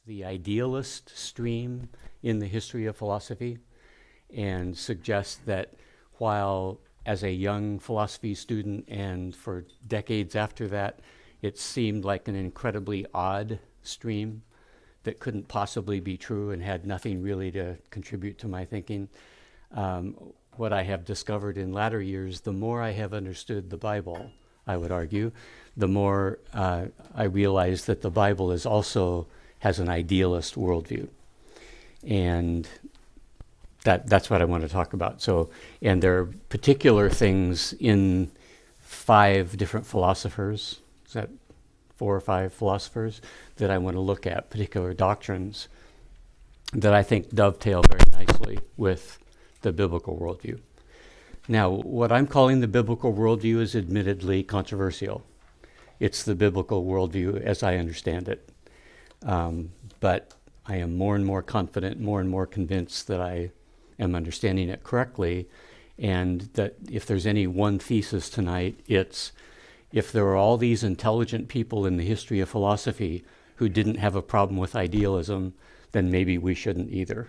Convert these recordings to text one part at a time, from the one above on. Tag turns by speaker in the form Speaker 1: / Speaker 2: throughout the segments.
Speaker 1: the idealist stream in the history of philosophy and suggest that while as a young philosophy student and for decades after that, it seemed like an incredibly odd stream that couldn't possibly be true and had nothing really to contribute to my thinking. What I have discovered in latter years, the more I have understood the Bible, I would argue, the more I realize that the Bible is also has an idealist worldview. And that's what I want to talk about. So, and there are particular things in 5 different philosophers, is that 4 or 5 philosophers, that I want to look at, particular doctrines that I think dovetail very nicely with the biblical worldview. Now, what I'm calling the biblical worldview is admittedly controversial. It's the biblical worldview as I understand it. But I am more and more confident, more and more convinced that I am understanding it correctly, and that if there's any one thesis tonight, it's if there are all these intelligent people in the history of philosophy who didn't have a problem with idealism, then maybe we shouldn't either.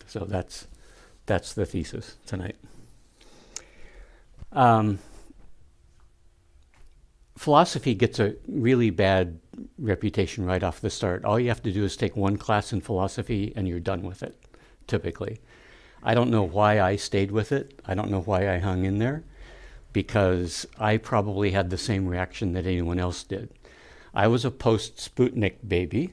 Speaker 1: So that's the thesis tonight. Philosophy gets a really bad reputation right off the start. All you have to do is take one class in philosophy and you're done with it, typically. I don't know why I stayed with it. I don't know why I hung in there, because I probably had the same reaction that anyone else did. I was a post-Sputnik baby,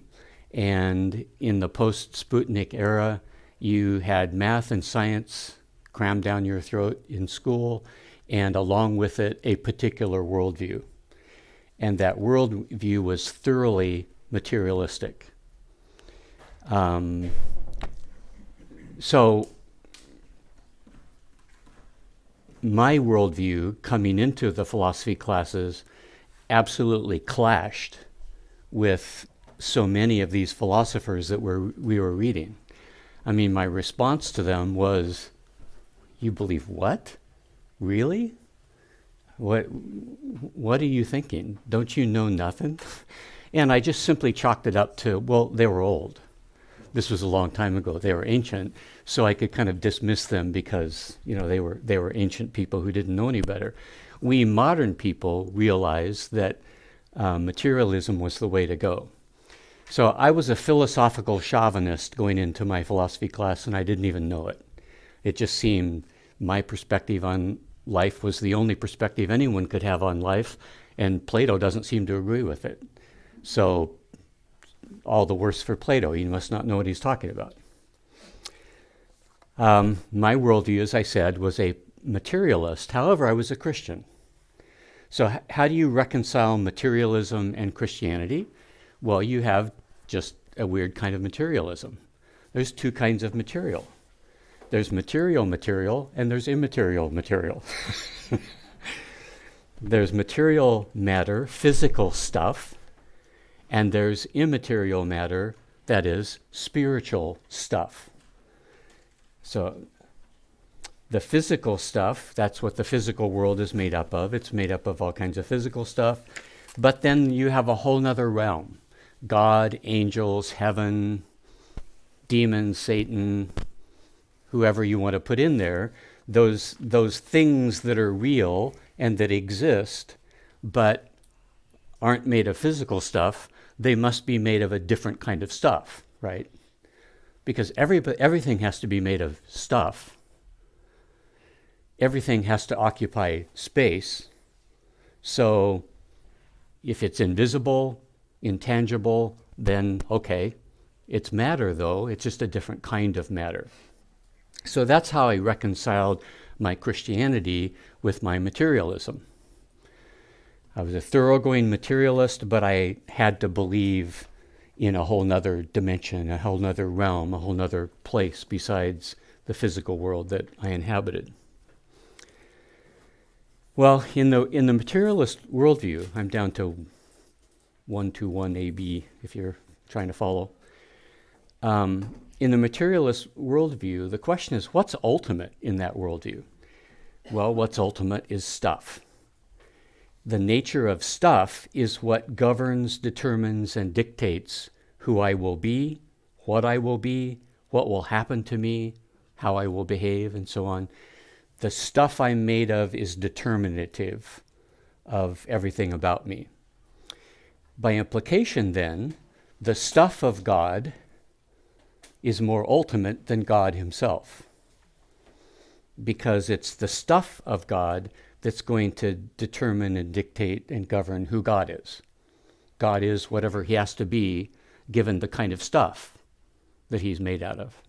Speaker 1: and in the post-Sputnik era, you had math and science crammed down your throat in school, and along with it, a particular worldview. And that worldview was thoroughly materialistic. So my worldview coming into the philosophy classes absolutely clashed with so many of these philosophers that we were reading. I mean, my response to them was, "You believe what? Really? What are you thinking? Don't you know nothing?" And I just simply chalked it up to, well, they were old. This was a long time ago. They were ancient, so I could kind of dismiss them because, they were ancient people who didn't know any better. We modern people realized that materialism was the way to go. So I was a philosophical chauvinist going into my philosophy class, and I didn't even know it. It just seemed my perspective on life was the only perspective anyone could have on life, and Plato doesn't seem to agree with it. So all the worse for Plato. He must not know what he's talking about. My worldview, as I said, was a materialist. However, I was a Christian. So how do you reconcile materialism and Christianity? Well, you have just a weird kind of materialism. There's 2 kinds of material. There's material and there's immaterial material. There's material matter, physical stuff, and there's immaterial matter, that is, spiritual stuff. So the physical stuff, that's what the physical world is made up of. It's made up of all kinds of physical stuff. But then you have a whole nother realm. God, angels, heaven, demons, Satan, whoever you want to put in there, those things that are real and that exist, but aren't made of physical stuff, they must be made of a different kind of stuff, right? Because everything has to be made of stuff. Everything has to occupy space. So if it's invisible, intangible, then okay. It's matter, though. It's just a different kind of matter. So that's how I reconciled my Christianity with my materialism. I was a thoroughgoing materialist, but I had to believe in a whole nother dimension, a whole nother realm, a whole nother place besides the physical world that I inhabited. Well, in the materialist worldview, I'm down to 121 AB, if you're trying to follow. In the materialist worldview, the question is, what's ultimate in that worldview? Well, what's ultimate is stuff. The nature of stuff is what governs, determines, and dictates who I will be, what will happen to me, how I will behave, and so on. The stuff I'm made of is determinative of everything about me. By implication, then, the stuff of God is more ultimate than God himself, because it's the stuff of God that's going to determine and dictate and govern who God is. God is whatever he has to be, given the kind of stuff that he's made out of.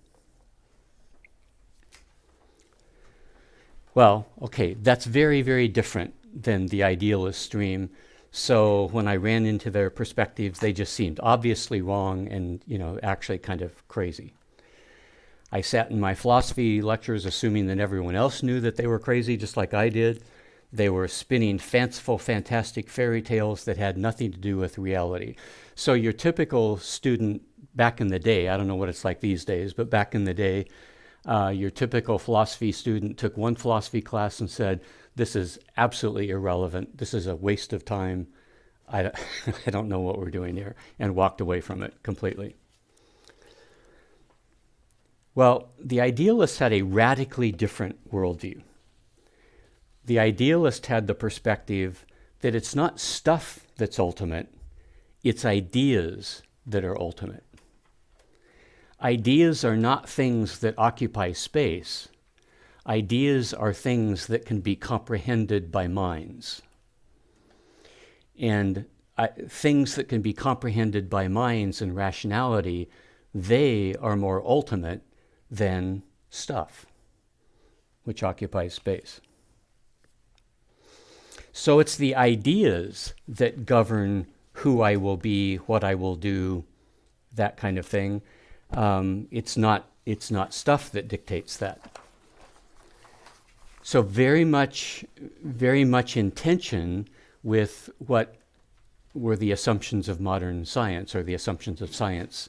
Speaker 1: Well, okay, that's very, very different than the idealist stream. So when I ran into their perspectives, they just seemed obviously wrong and, actually kind of crazy. I sat in my philosophy lectures assuming that everyone else knew that they were crazy, just like I did. They were spinning fanciful, fantastic fairy tales that had nothing to do with reality. So your typical student back in the day, I don't know what it's like these days, but back in the day, your typical philosophy student took one philosophy class and said, this is absolutely irrelevant. This is a waste of time. I don't know what we're doing here, and walked away from it completely. Well, the idealists had a radically different worldview. The idealist had the perspective that it's not stuff that's ultimate, it's ideas that are ultimate. Ideas are not things that occupy space. Ideas are things that can be comprehended by minds. And things that can be comprehended by minds and rationality, they are more ultimate than stuff, which occupies space. So it's the ideas that govern who I will be, what I will do, that kind of thing. It's not stuff that dictates that. So very much in tension with what were the assumptions of modern science, or the assumptions of science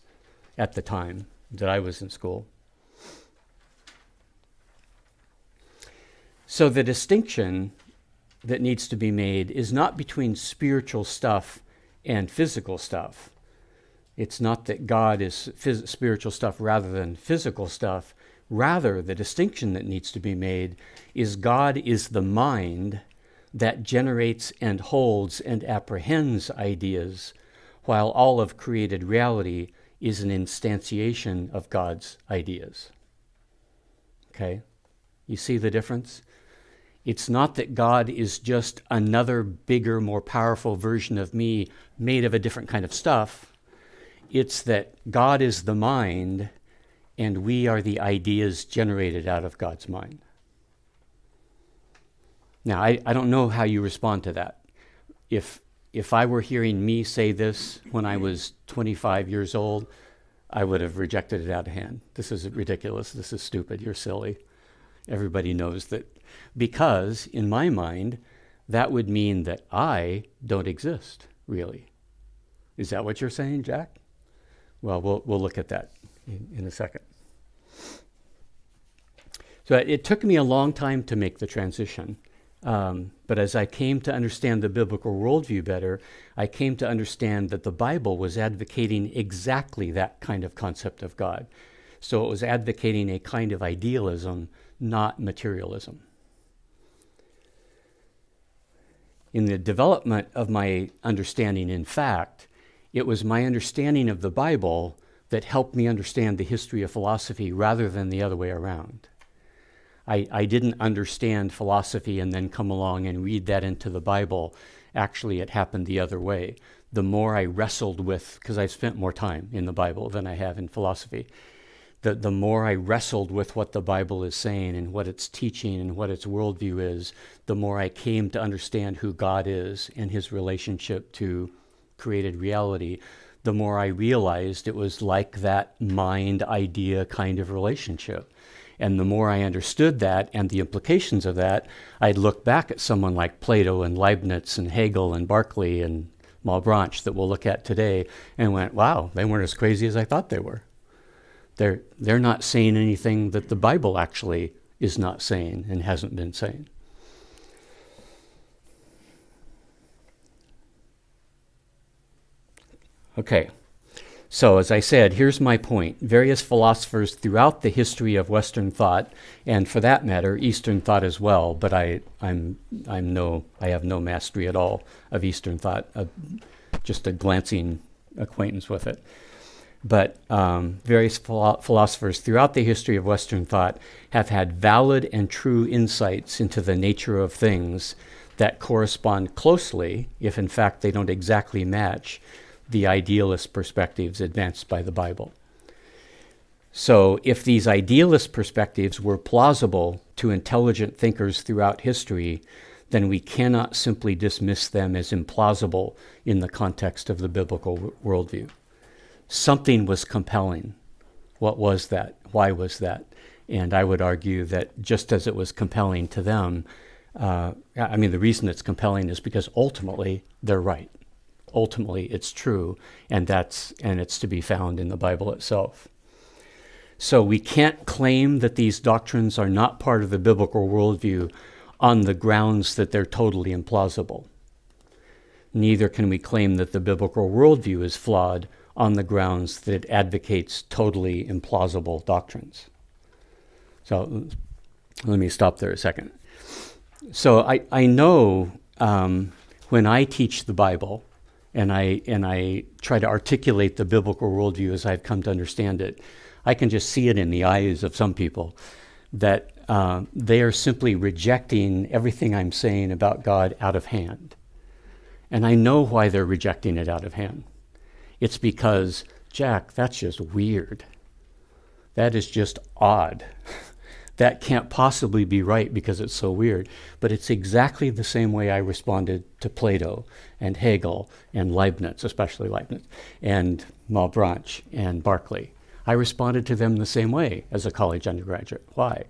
Speaker 1: at the time that I was in school. So the distinction that needs to be made is not between spiritual stuff and physical stuff. It's not that God is spiritual stuff rather than physical stuff. Rather, the distinction that needs to be made is God is the mind that generates and holds and apprehends ideas, while all of created reality is an instantiation of God's ideas. Okay? You see the difference? It's not that God is just another bigger, more powerful version of me made of a different kind of stuff. It's that God is the mind and we are the ideas generated out of God's mind. Now, I don't know how you respond to that. If I were hearing me say this when I was 25 years old, I would have rejected it out of hand. This is ridiculous. This is stupid. You're silly. Everybody knows that. Because, in my mind, that would mean that I don't exist, really. Is that what you're saying, Jack? Well, we'll look at that in a second. So it took me a long time to make the transition. But as I came to understand the biblical worldview better, I came to understand that the Bible was advocating exactly that kind of concept of God. So it was advocating a kind of idealism, not materialism. In the development of my understanding, in fact, it was my understanding of the Bible that helped me understand the history of philosophy rather than the other way around. I didn't understand philosophy and then come along and read that into the Bible. Actually, it happened the other way. The more I wrestled with, because I've spent more time in the Bible than I have in philosophy, the more I wrestled with what the Bible is saying and what it's teaching and what its worldview is, the more I came to understand who God is and his relationship to created reality, the more I realized it was like that mind-idea kind of relationship. And the more I understood that and the implications of that, I'd look back at someone like Plato and Leibniz and Hegel and Berkeley and Malebranche that we'll look at today and went, wow, they weren't as crazy as I thought they were. They're not saying anything that the Bible actually is not saying and hasn't been saying. Okay, So, as I said, here's my point. Various philosophers throughout the history of Western thought, and for that matter, Eastern thought as well, but I have no mastery at all of Eastern thought, just a glancing acquaintance with it. But various philosophers throughout the history of Western thought have had valid and true insights into the nature of things that correspond closely, if in fact they don't exactly match, the idealist perspectives advanced by the Bible. So if these idealist perspectives were plausible to intelligent thinkers throughout history, then we cannot simply dismiss them as implausible in the context of the biblical worldview. Something was compelling. What was that? Why was that? And I would argue that just as it was compelling to them, the reason it's compelling is because ultimately they're right. Ultimately, it's true, and it's to be found in the Bible itself. So we can't claim that these doctrines are not part of the biblical worldview on the grounds that they're totally implausible. Neither can we claim that the biblical worldview is flawed on the grounds that it advocates totally implausible doctrines. So let me stop there a second. So I know when I teach the Bible, and I try to articulate the biblical worldview as I've come to understand it, I can just see it in the eyes of some people that they are simply rejecting everything I'm saying about God out of hand. And I know why they're rejecting it out of hand. It's because, Jack, that's just weird. That is just odd. That can't possibly be right because it's so weird. But it's exactly the same way I responded to Plato and Hegel and Leibniz, especially Leibniz, and Malebranche and Berkeley. I responded to them the same way as a college undergraduate. Why?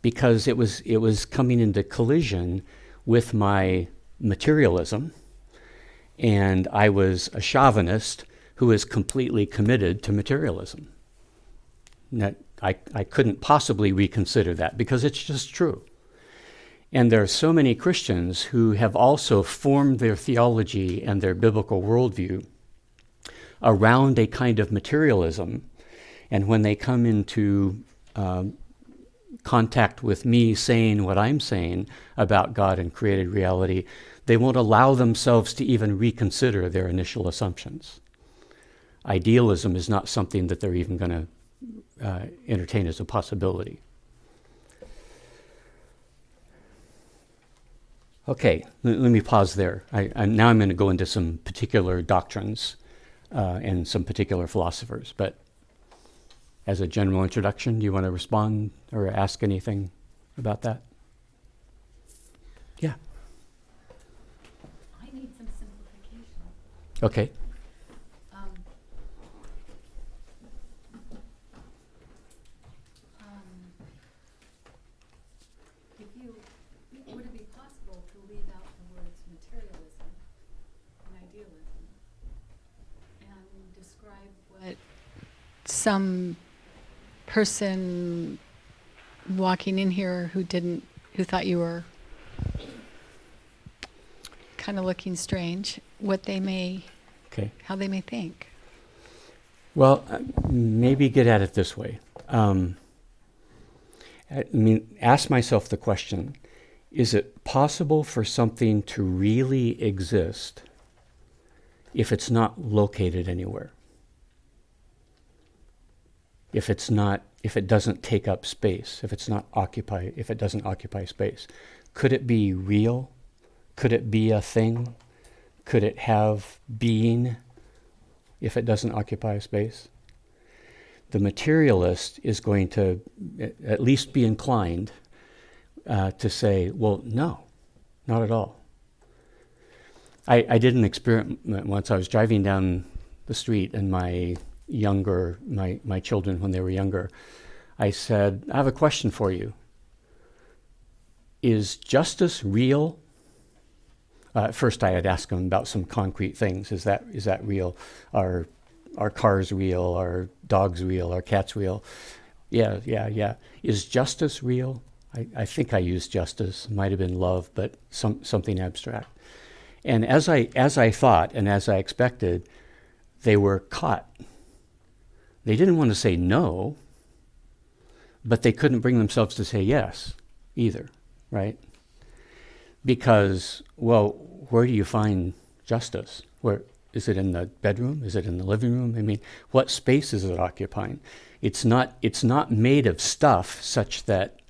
Speaker 1: Because it was coming into collision with my materialism, and I was a chauvinist who is completely committed to materialism. I couldn't possibly reconsider that because it's just true. And there are so many Christians who have also formed their theology and their biblical worldview around a kind of materialism. And when they come into contact with me saying what I'm saying about God and created reality, they won't allow themselves to even reconsider their initial assumptions. Idealism is not something that they're even going to entertain as a possibility. Okay, let me pause there. Now I'm going to go into some particular doctrines and some particular philosophers, but as a general introduction, do you want to respond or ask anything about that? Yeah.
Speaker 2: I need some simplification.
Speaker 1: Okay.
Speaker 2: Would it be possible to leave out the words materialism and idealism and describe what some person walking in here who thought you were kind of looking strange, how they may think?
Speaker 1: Well, maybe get at it this way. Ask myself the question, is it possible for something to really exist if it's not located anywhere? If it doesn't take up space, if it doesn't occupy space? Could it be real? Could it be a thing? Could it have being if it doesn't occupy space? The materialist is going to at least be inclined to say, well, no, not at all. I did an experiment once. I was driving down the street and my children when they were younger, I said, I have a question for you. Is justice real? First I had asked them about some concrete things. Is that real? Are cars real? Are dogs real? Are cats real? Yeah. Is justice real? I think I used justice. Might have been love, but something abstract. And as I thought and as I expected, they were caught They didn't want to say no, but they couldn't bring themselves to say yes either, right? Because, well, where do you find justice? Where is it? In the bedroom? Is it in the living room? I mean, what space is it occupying? It's not made of stuff such that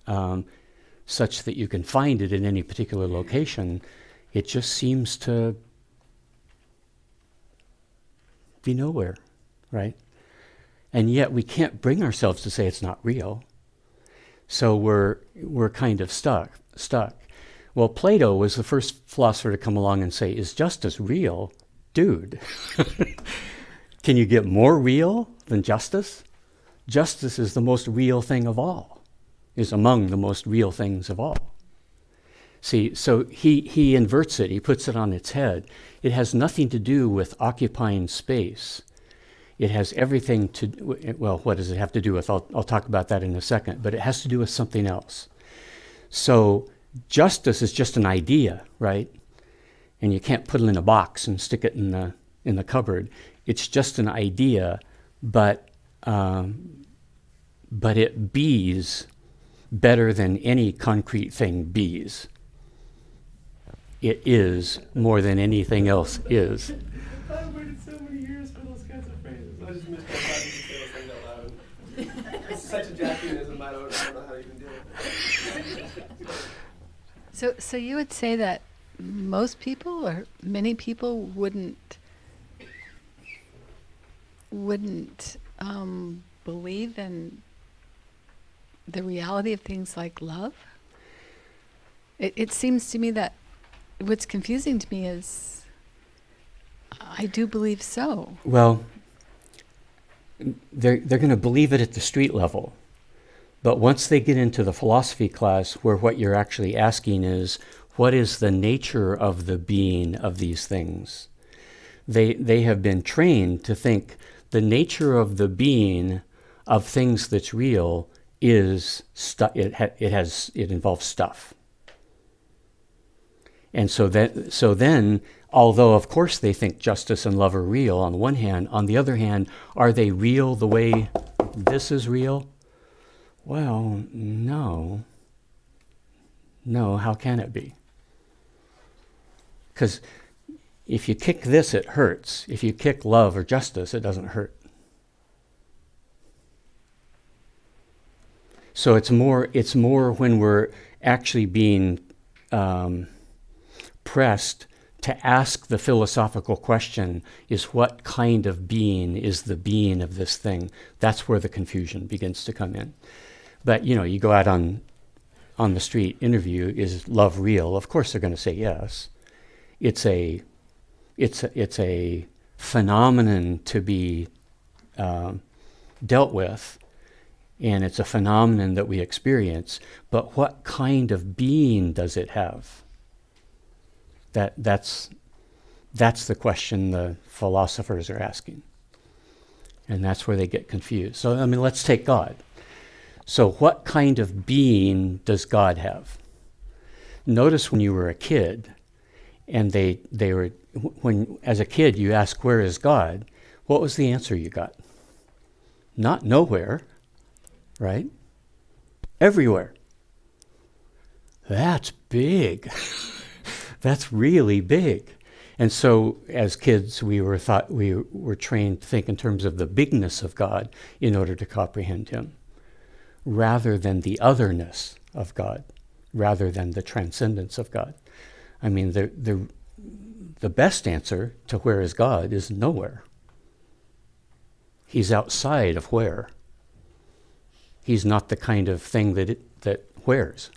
Speaker 1: you can find it in any particular location. It just seems to be nowhere, right? And yet we can't bring ourselves to say it's not real. So we're kind of stuck. Well, Plato was the first philosopher to come along and say, is justice real? Dude, can you get more real than justice? Justice is the most real thing of all, is among the most real things of all. See, so he inverts it, he puts it on its head. It has nothing to do with occupying space. It has everything to, well, what does it have to do with? I'll talk about that in a second, but it has to do with something else. So justice is just an idea, right? And you can't put it in a box and stick it in the cupboard. It's just an idea, but it bees better than any concrete thing bees. It is more than anything else is.
Speaker 3: I've waited so many years for those kinds of phrases. I just missed my time to say those things out loud. It's such a Jackianism, I don't know how to even do it.
Speaker 2: So you would say that most people or many people wouldn't believe in the reality of things like love? It seems to me that what's confusing to me is I do believe so.
Speaker 1: Well, they're going to believe it at the street level. But once they get into the philosophy class where what you're actually asking is, what is the nature of the being of these things? They have been trained to think the nature of the being of things that's real is it involves stuff. And so then, although of course they think justice and love are real on the one hand, on the other hand, are they real the way this is real? Well, no. No, how can it be? Because if you kick this, it hurts. If you kick love or justice, it doesn't hurt. So it's more when we're actually being pressed to ask the philosophical question, is what kind of being is the being of this thing? That's where the confusion begins to come in. But, you go out on the street, interview, is love real? Of course they're going to say yes. It's a phenomenon to be dealt with, and it's a phenomenon that we experience. But what kind of being does it have? That's the question the philosophers are asking, and that's where they get confused. So let's take God. So what kind of being does God have? Notice when you were a kid, and when as a kid you ask, where is God? What was the answer you got? Not nowhere, right? Everywhere. That's big. That's really big. And so as kids we were trained to think in terms of the bigness of God in order to comprehend him, rather than the otherness of God, rather than the transcendence of God. I mean, the best answer to where is God is nowhere. He's outside of where. He's not the kind of thing that wheres.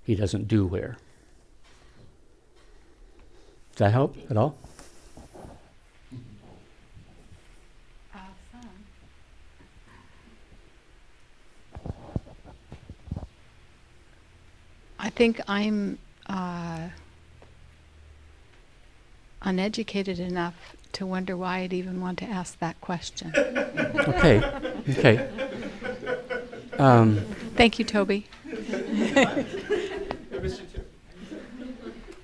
Speaker 1: He doesn't do where. Does that help at all?
Speaker 2: I think I'm uneducated enough to wonder why I'd even want to ask that question.
Speaker 1: Okay.
Speaker 2: Thank you, Toby.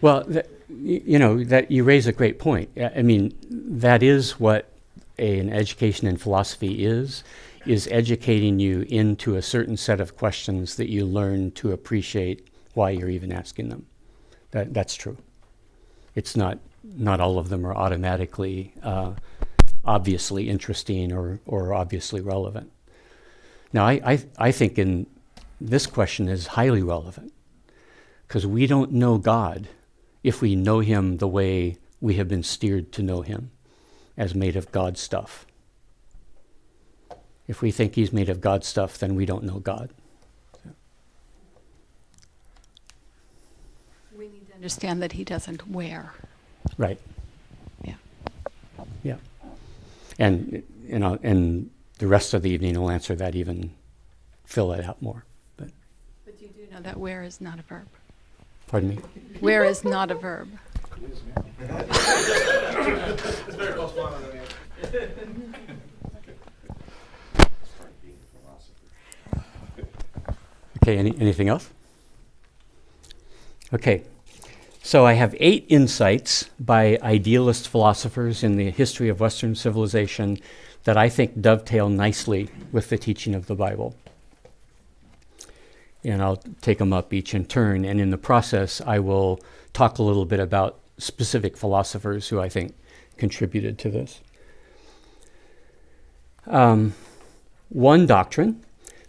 Speaker 1: Well, that you raise a great point. I mean, that is what an education in philosophy is educating you into a certain set of questions that you learn to appreciate why you're even asking them. That's true. It's not all of them are automatically obviously interesting or obviously relevant. Now, I think in this question is highly relevant, because we don't know God if we know him the way we have been steered to know him, as made of God stuff. If we think he's made of God stuff, then we don't know God.
Speaker 2: We need to understand that he doesn't wear.
Speaker 1: Right.
Speaker 2: Yeah.
Speaker 1: Yeah. And and the rest of the evening will answer that, even fill it out more. But
Speaker 2: you do know that wear is not a verb.
Speaker 1: pardon me.
Speaker 2: Wear is not a verb.
Speaker 3: It's very close one on the
Speaker 1: Okay, anything else? Okay, so I have 8 insights by idealist philosophers in the history of Western civilization that I think dovetail nicely with the teaching of the Bible. And I'll take them up each in turn, and in the process I will talk a little bit about specific philosophers who I think contributed to this. One doctrine: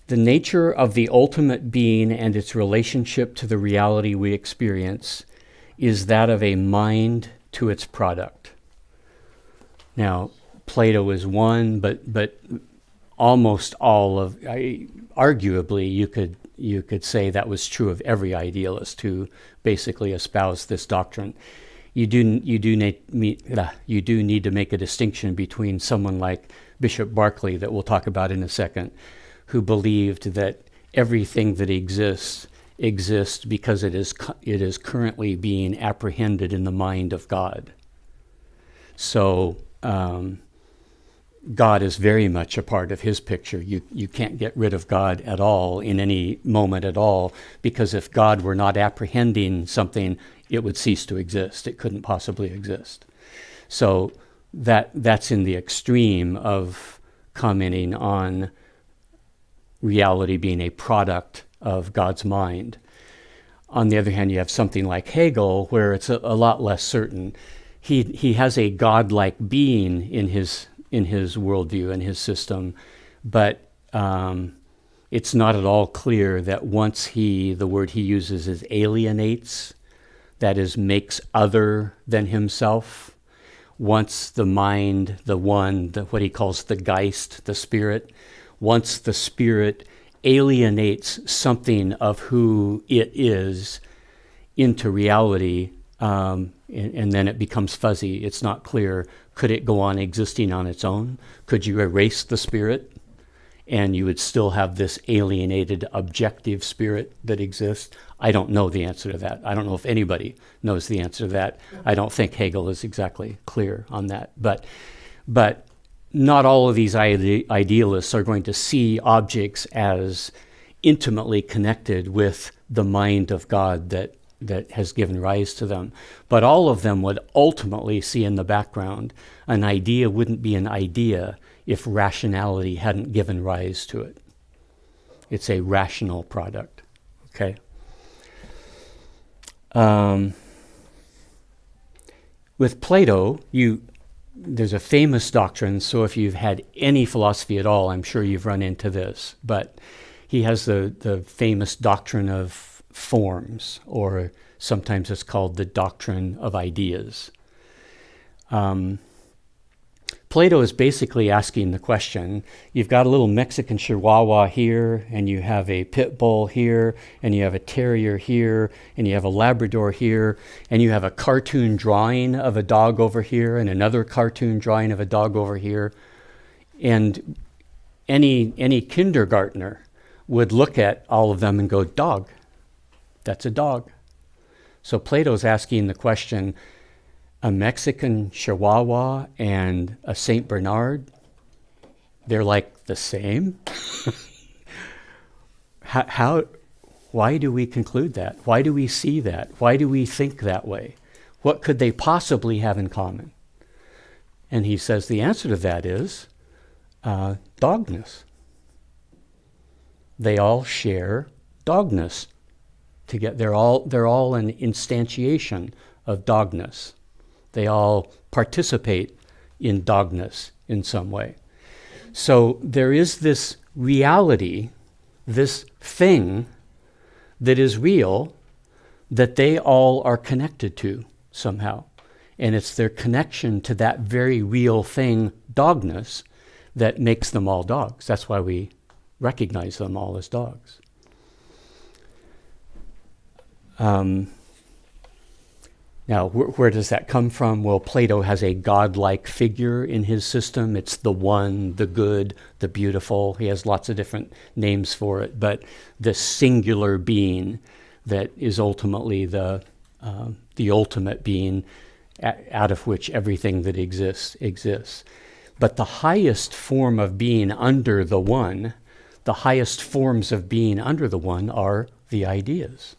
Speaker 1: the nature of the ultimate being and its relationship to the reality we experience is that of a mind to its product. Now, Plato is one, but almost all of, arguably, you could say that was true of every idealist who basically espoused this doctrine. You do need to make a distinction between someone like Bishop Berkeley, that we'll talk about in a second, who believed that everything that exists because it is currently being apprehended in the mind of God. So God is very much a part of his picture. You can't get rid of God at all in any moment at all, because if God were not apprehending something, it would cease to exist. It couldn't possibly exist. So that's in the extreme of commenting on reality being a product of God's mind. On the other hand, you have something like Hegel, where it's a lot less certain. He has a godlike being in his worldview and his system, but it's not at all clear that once the word he uses is alienates, that is, makes other than himself. Once the mind, the one, what he calls the Geist, the spirit, once the spirit alienates something of who it is into reality, and then it becomes fuzzy. It's not clear. Could it go on existing on its own? Could you erase the spirit and you would still have this alienated objective spirit that exists? I don't know the answer to that. I don't know if anybody knows the answer to that. I don't think Hegel is exactly clear on that. But not all of these idealists are going to see objects as intimately connected with the mind of God that has given rise to them. But all of them would ultimately see in the background an idea wouldn't be an idea if rationality hadn't given rise to it. It's a rational product, okay? With Plato, there's a famous doctrine, so if you've had any philosophy at all, I'm sure you've run into this, but he has the famous doctrine of forms, or sometimes it's called the Doctrine of Ideas. Plato is basically asking the question, you've got a little Mexican Chihuahua here, and you have a pit bull here, and you have a terrier here, and you have a Labrador here, and you have a cartoon drawing of a dog over here, and another cartoon drawing of a dog over here. And any kindergartner would look at all of them and go, dog. That's a dog. So Plato's asking the question, a Mexican Chihuahua and a Saint Bernard, they're like the same? Why do we conclude that? Why do we see that? Why do we think that way? What could they possibly have in common? And he says the answer to that is dogness. They all share dogness. They're all an instantiation of dogness. They all participate in dogness in some way. So there is this reality, this thing that is real, that they all are connected to somehow. And it's their connection to that very real thing, dogness, that makes them all dogs. That's why we recognize them all as dogs. Now, where does that come from? Well, Plato has a godlike figure in his system. It's the one, the good, the beautiful. He has lots of different names for it, but the singular being that is ultimately the ultimate being out of which everything that exists. But the highest form of being under the one, the highest forms of being under the one are the ideas.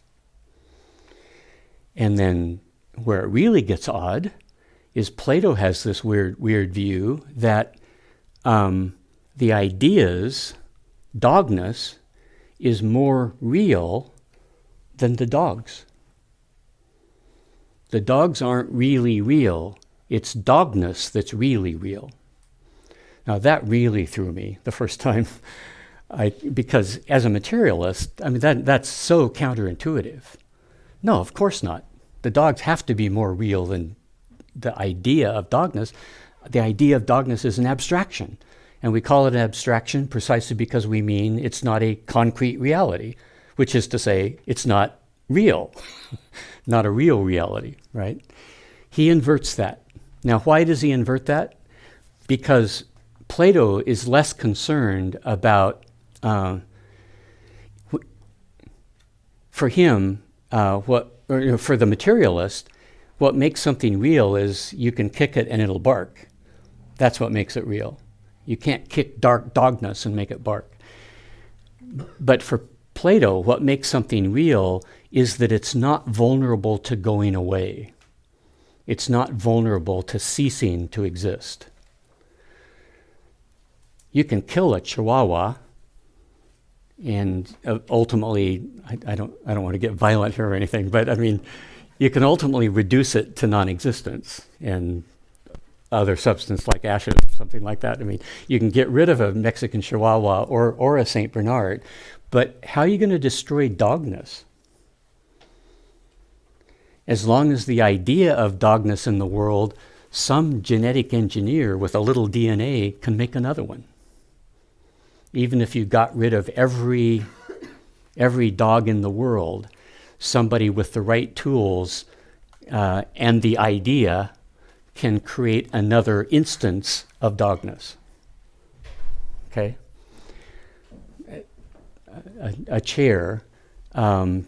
Speaker 1: And then where it really gets odd is Plato has this weird view that the ideas, dogness, is more real than the dogs. The dogs aren't really real. It's dogness that's really real. Now that really threw me the first time, because as a materialist, I mean that's so counterintuitive. No, of course not. The dogs have to be more real than the idea of dogness. The idea of dogness is an abstraction, and we call it an abstraction precisely because we mean it's not a concrete reality, which is to say it's not real, not a real reality, right? He inverts that. Now, why does he invert that? Because Plato is less concerned about, for him, for the materialist, what makes something real is you can kick it and it'll bark. That's what makes it real. You can't kick dogness and make it bark. But for Plato, what makes something real is that it's not vulnerable to going away. It's not vulnerable to ceasing to exist. You can kill a chihuahua, and ultimately, I don't want to get violent here or anything, but I mean, you can ultimately reduce it to non-existence and other substance like ashes, something like that. I mean, you can get rid of a Mexican Chihuahua or a Saint Bernard, but how are you going to destroy dogness? As long as the idea of dogness in the world, some genetic engineer with a little DNA can make another one. Even if you got rid of every dog in the world, somebody with the right tools and the idea can create another instance of dogness. Okay? A chair,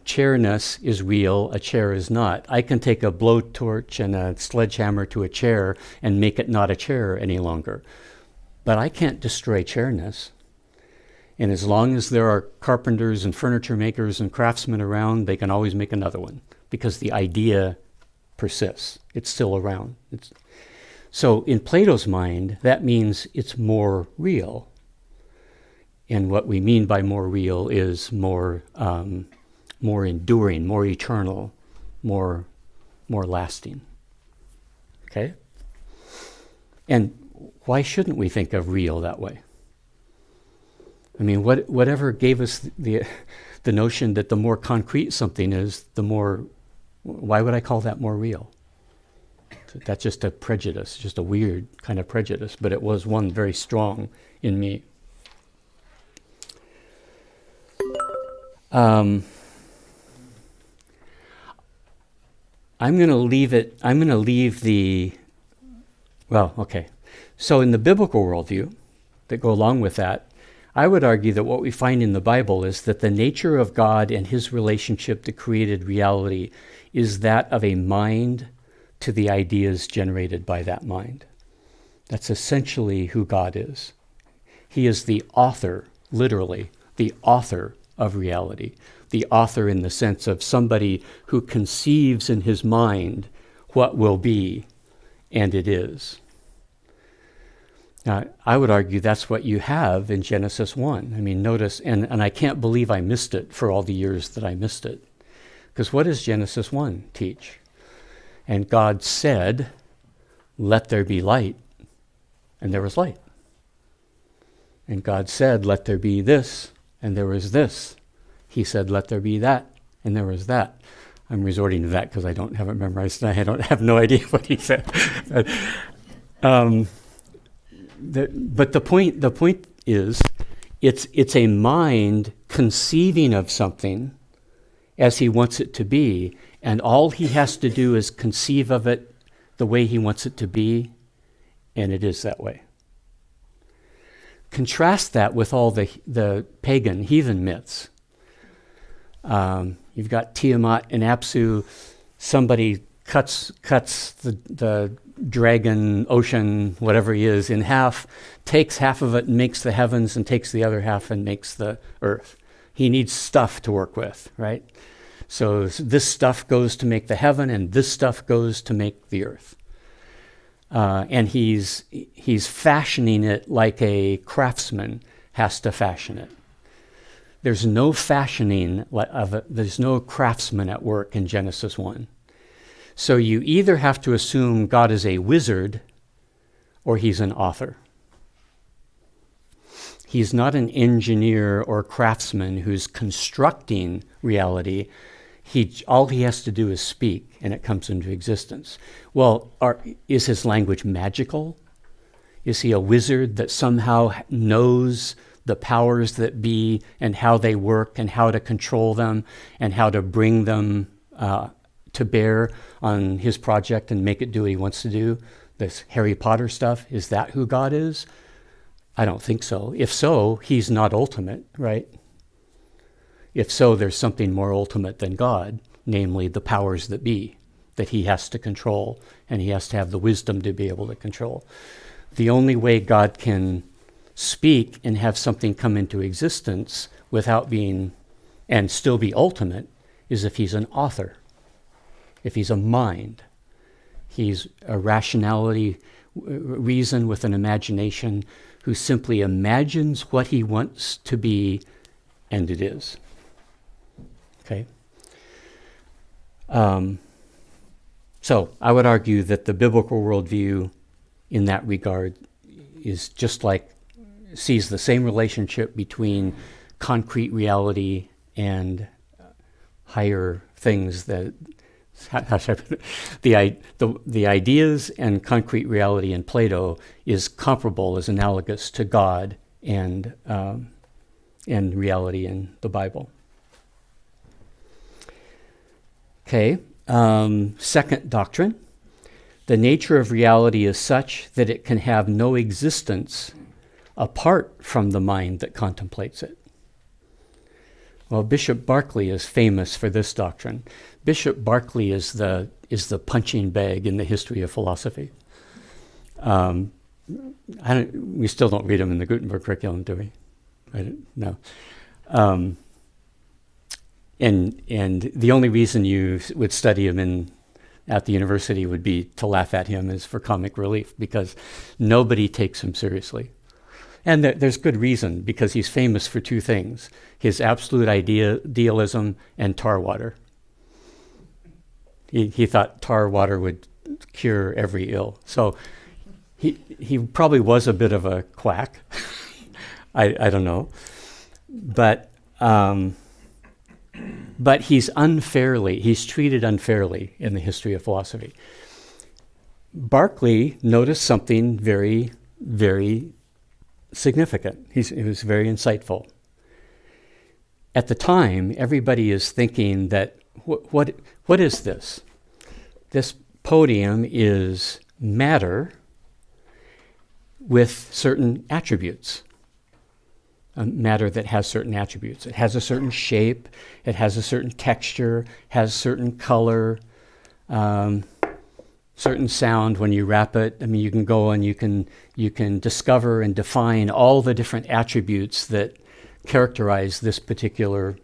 Speaker 1: chairness is real, a chair is not. I can take a blowtorch and a sledgehammer to a chair and make it not a chair any longer. But I can't destroy chairness. And as long as there are carpenters and furniture makers and craftsmen around, they can always make another one because the idea persists. It's still around. So in Plato's mind, that means it's more real. And what we mean by more real is more enduring, more eternal, more lasting. Okay? And why shouldn't we think of real that way? I mean, whatever gave us the notion that the more concrete something is, the more, why would I call that more real? That's just a prejudice, just a weird kind of prejudice, but it was one very strong in me. I'm going to leave So in the biblical worldview that go along with that, I would argue that what we find in the Bible is that the nature of God and his relationship to created reality is that of a mind to the ideas generated by that mind. That's essentially who God is. He is the author, literally, the author of reality. The author in the sense of somebody who conceives in his mind what will be, and it is. Now, I would argue that's what you have in Genesis 1. I mean, notice, and I can't believe I missed it for all the years that I missed it. Because what does Genesis 1 teach? And God said, "Let there be light," and there was light. And God said, "Let there be this," and there was this. He said, "Let there be that," and there was that. I'm resorting to that because I don't have it memorized and I have no idea what he said. But the point is, it's a mind conceiving of something as he wants it to be, and all he has to do is conceive of it the way he wants it to be, and it is that way. Contrast that with all the pagan, heathen myths. You've got Tiamat and Apsu. Somebody cuts the dragon, ocean, whatever he is, in half, takes half of it and makes the heavens, and takes the other half and makes the earth. He needs stuff to work with, right? So this stuff goes to make the heaven, and this stuff goes to make the earth. And he's fashioning it like a craftsman has to fashion it. There's no fashioning of it. There's no craftsman at work in Genesis 1. So you either have to assume God is a wizard or he's an author. He's not an engineer or craftsman who's constructing reality. All he has to do is speak, and it comes into existence. Well, is his language magical? Is he a wizard that somehow knows the powers that be and how they work and how to control them and how to bring them to bear on his project and make it do what he wants to do? This Harry Potter stuff, is that who God is? I don't think so. If so, he's not ultimate, right? If so, there's something more ultimate than God, namely the powers that be, that he has to control, and he has to have the wisdom to be able to control. The only way God can speak and have something come into existence without being, and still be ultimate, is if he's an author, if he's a mind. He's a rationality, reason with an imagination, who simply imagines what he wants to be, and it is. Okay? So I would argue that the biblical worldview in that regard is just like, sees the same relationship between concrete reality and higher things that, how should I put it? The ideas and concrete reality in Plato is comparable, is analogous to God and reality in the Bible. Okay, second doctrine. The nature of reality is such that it can have no existence apart from the mind that contemplates it. Well, Bishop Berkeley is famous for this doctrine. Bishop Berkeley is the punching bag in the history of philosophy. We still don't read him in the Gutenberg curriculum, do we? No. And the only reason you would study him at the university would be to laugh at him, is for comic relief, because nobody takes him seriously. And there's good reason, because he's famous for two things: his absolute idealism and tar water. He thought tar water would cure every ill. So he probably was a bit of a quack. I don't know. But he's treated unfairly in the history of philosophy. Berkeley noticed something very, very significant. It was very insightful. At the time, everybody is thinking that, what is this? This podium is matter with certain attributes. A matter that has certain attributes. It has a certain shape, it has a certain texture, has certain color, certain sound when you wrap it. I mean, you can go and you can discover and define all the different attributes that characterize this particular,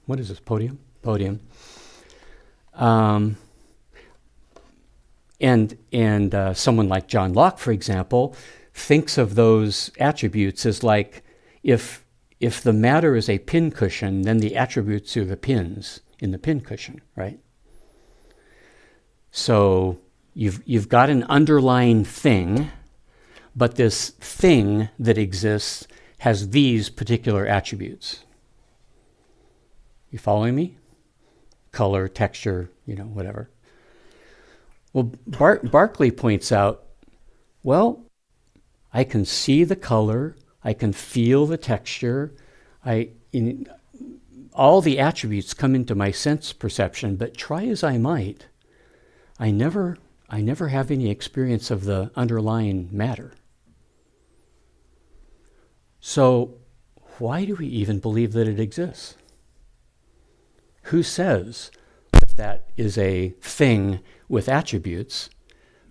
Speaker 1: what is this, podium? And someone like John Locke, for example, thinks of those attributes as like, if the matter is a pincushion, then the attributes are the pins in the pincushion, right? So you've got an underlying thing, but this thing that exists has these particular attributes. You following me? Color, texture, whatever. Well, Berkeley points out, well, I can see the color, I can feel the texture, all the attributes come into my sense perception, but try as I might, I never have any experience of the underlying matter. So why do we even believe that it exists? Who says that is a thing with attributes?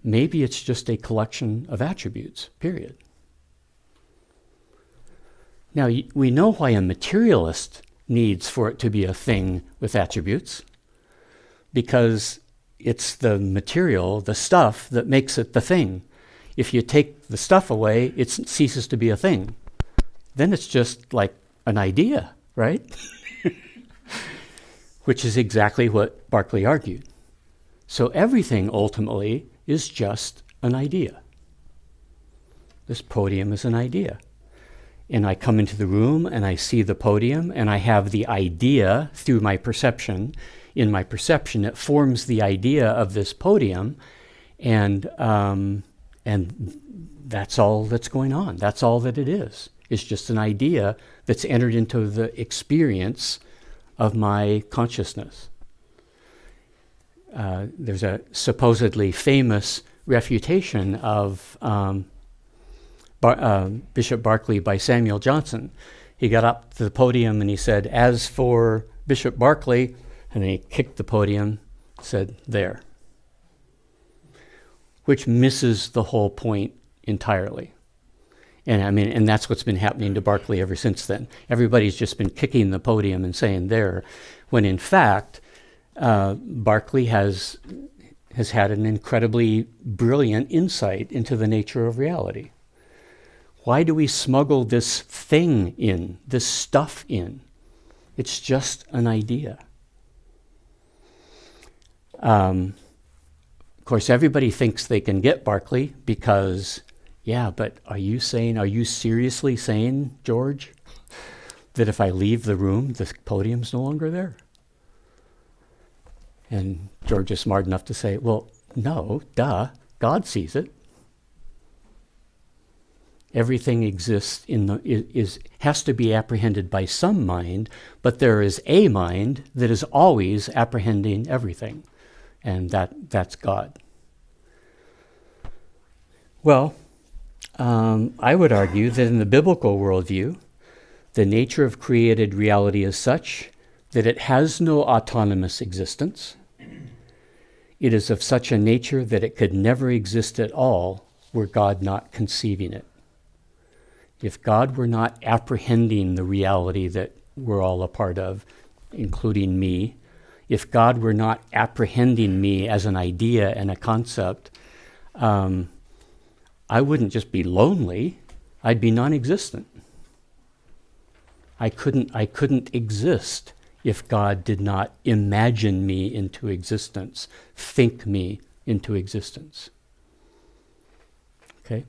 Speaker 1: Maybe it's just a collection of attributes, period. Now, we know why a materialist needs for it to be a thing with attributes, because it's the material, the stuff, that makes it the thing. If you take the stuff away, it ceases to be a thing. Then it's just like an idea, right? Which is exactly what Berkeley argued. So everything ultimately is just an idea. This podium is an idea. And I come into the room and I see the podium and I have the idea through my perception. In my perception, it forms the idea of this podium, and that's all that's going on. That's all that it is. It's just an idea that's entered into the experience of my consciousness. There's a supposedly famous refutation of Bishop Berkeley by Samuel Johnson. He got up to the podium and he said, "As for Bishop Berkeley," and then he kicked the podium, said, "There," which misses the whole point entirely. And that's what's been happening to Berkeley ever since then. Everybody's just been kicking the podium and saying "there," when in fact, Berkeley has had an incredibly brilliant insight into the nature of reality. Why do we smuggle this thing in, this stuff in? It's just an idea. Of course, everybody thinks they can get Berkeley because, but are you seriously saying, George, that if I leave the room, the podium's no longer there? And George is smart enough to say, well, no, duh, God sees it. Everything exists has to be apprehended by some mind, but there is a mind that is always apprehending everything, and that's God. Well, I would argue that in the biblical worldview, the nature of created reality is such that it has no autonomous existence. It is of such a nature that it could never exist at all were God not conceiving it. If God were not apprehending the reality that we're all a part of, including me, if God were not apprehending me as an idea and a concept, I wouldn't just be lonely, I'd be non-existent. I couldn't exist if God did not imagine me into existence, think me into existence. Okay?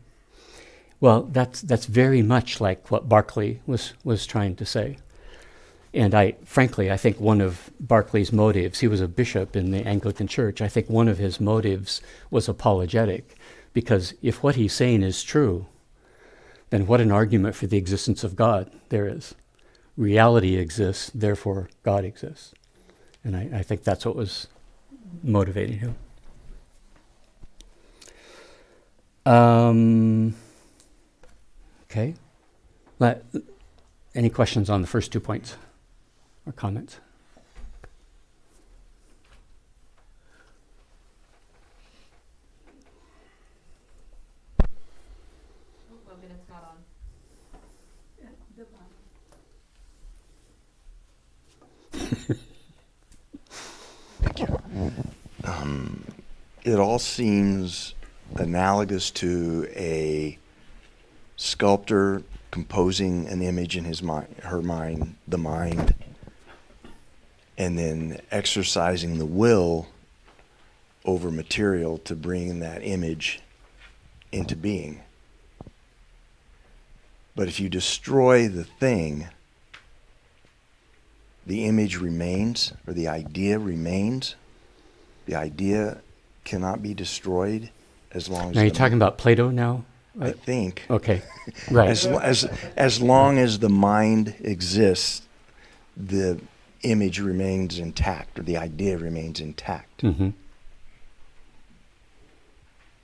Speaker 1: Well, that's very much like what Berkeley was trying to say. And frankly, I think one of Berkeley's motives, he was a bishop in the Anglican Church, I think one of his motives was apologetic, because if what he's saying is true, then what an argument for the existence of God there is. Reality exists, therefore God exists. And I think that's what was motivating him. Okay. Any questions on the first 2 points or comments?
Speaker 4: What minute's not on?
Speaker 5: Thank you. it all seems analogous to a sculptor composing an image in his mind, her mind, the mind, and then exercising the will over material to bring that image into being. But if you destroy the thing, the image remains, or the idea remains. The idea cannot be destroyed as long as...
Speaker 1: Now, you're talking about Plato now?
Speaker 5: I think.
Speaker 1: Okay, right.
Speaker 5: As long as the mind exists, the image remains intact, or the idea remains intact.
Speaker 1: Mm-hmm.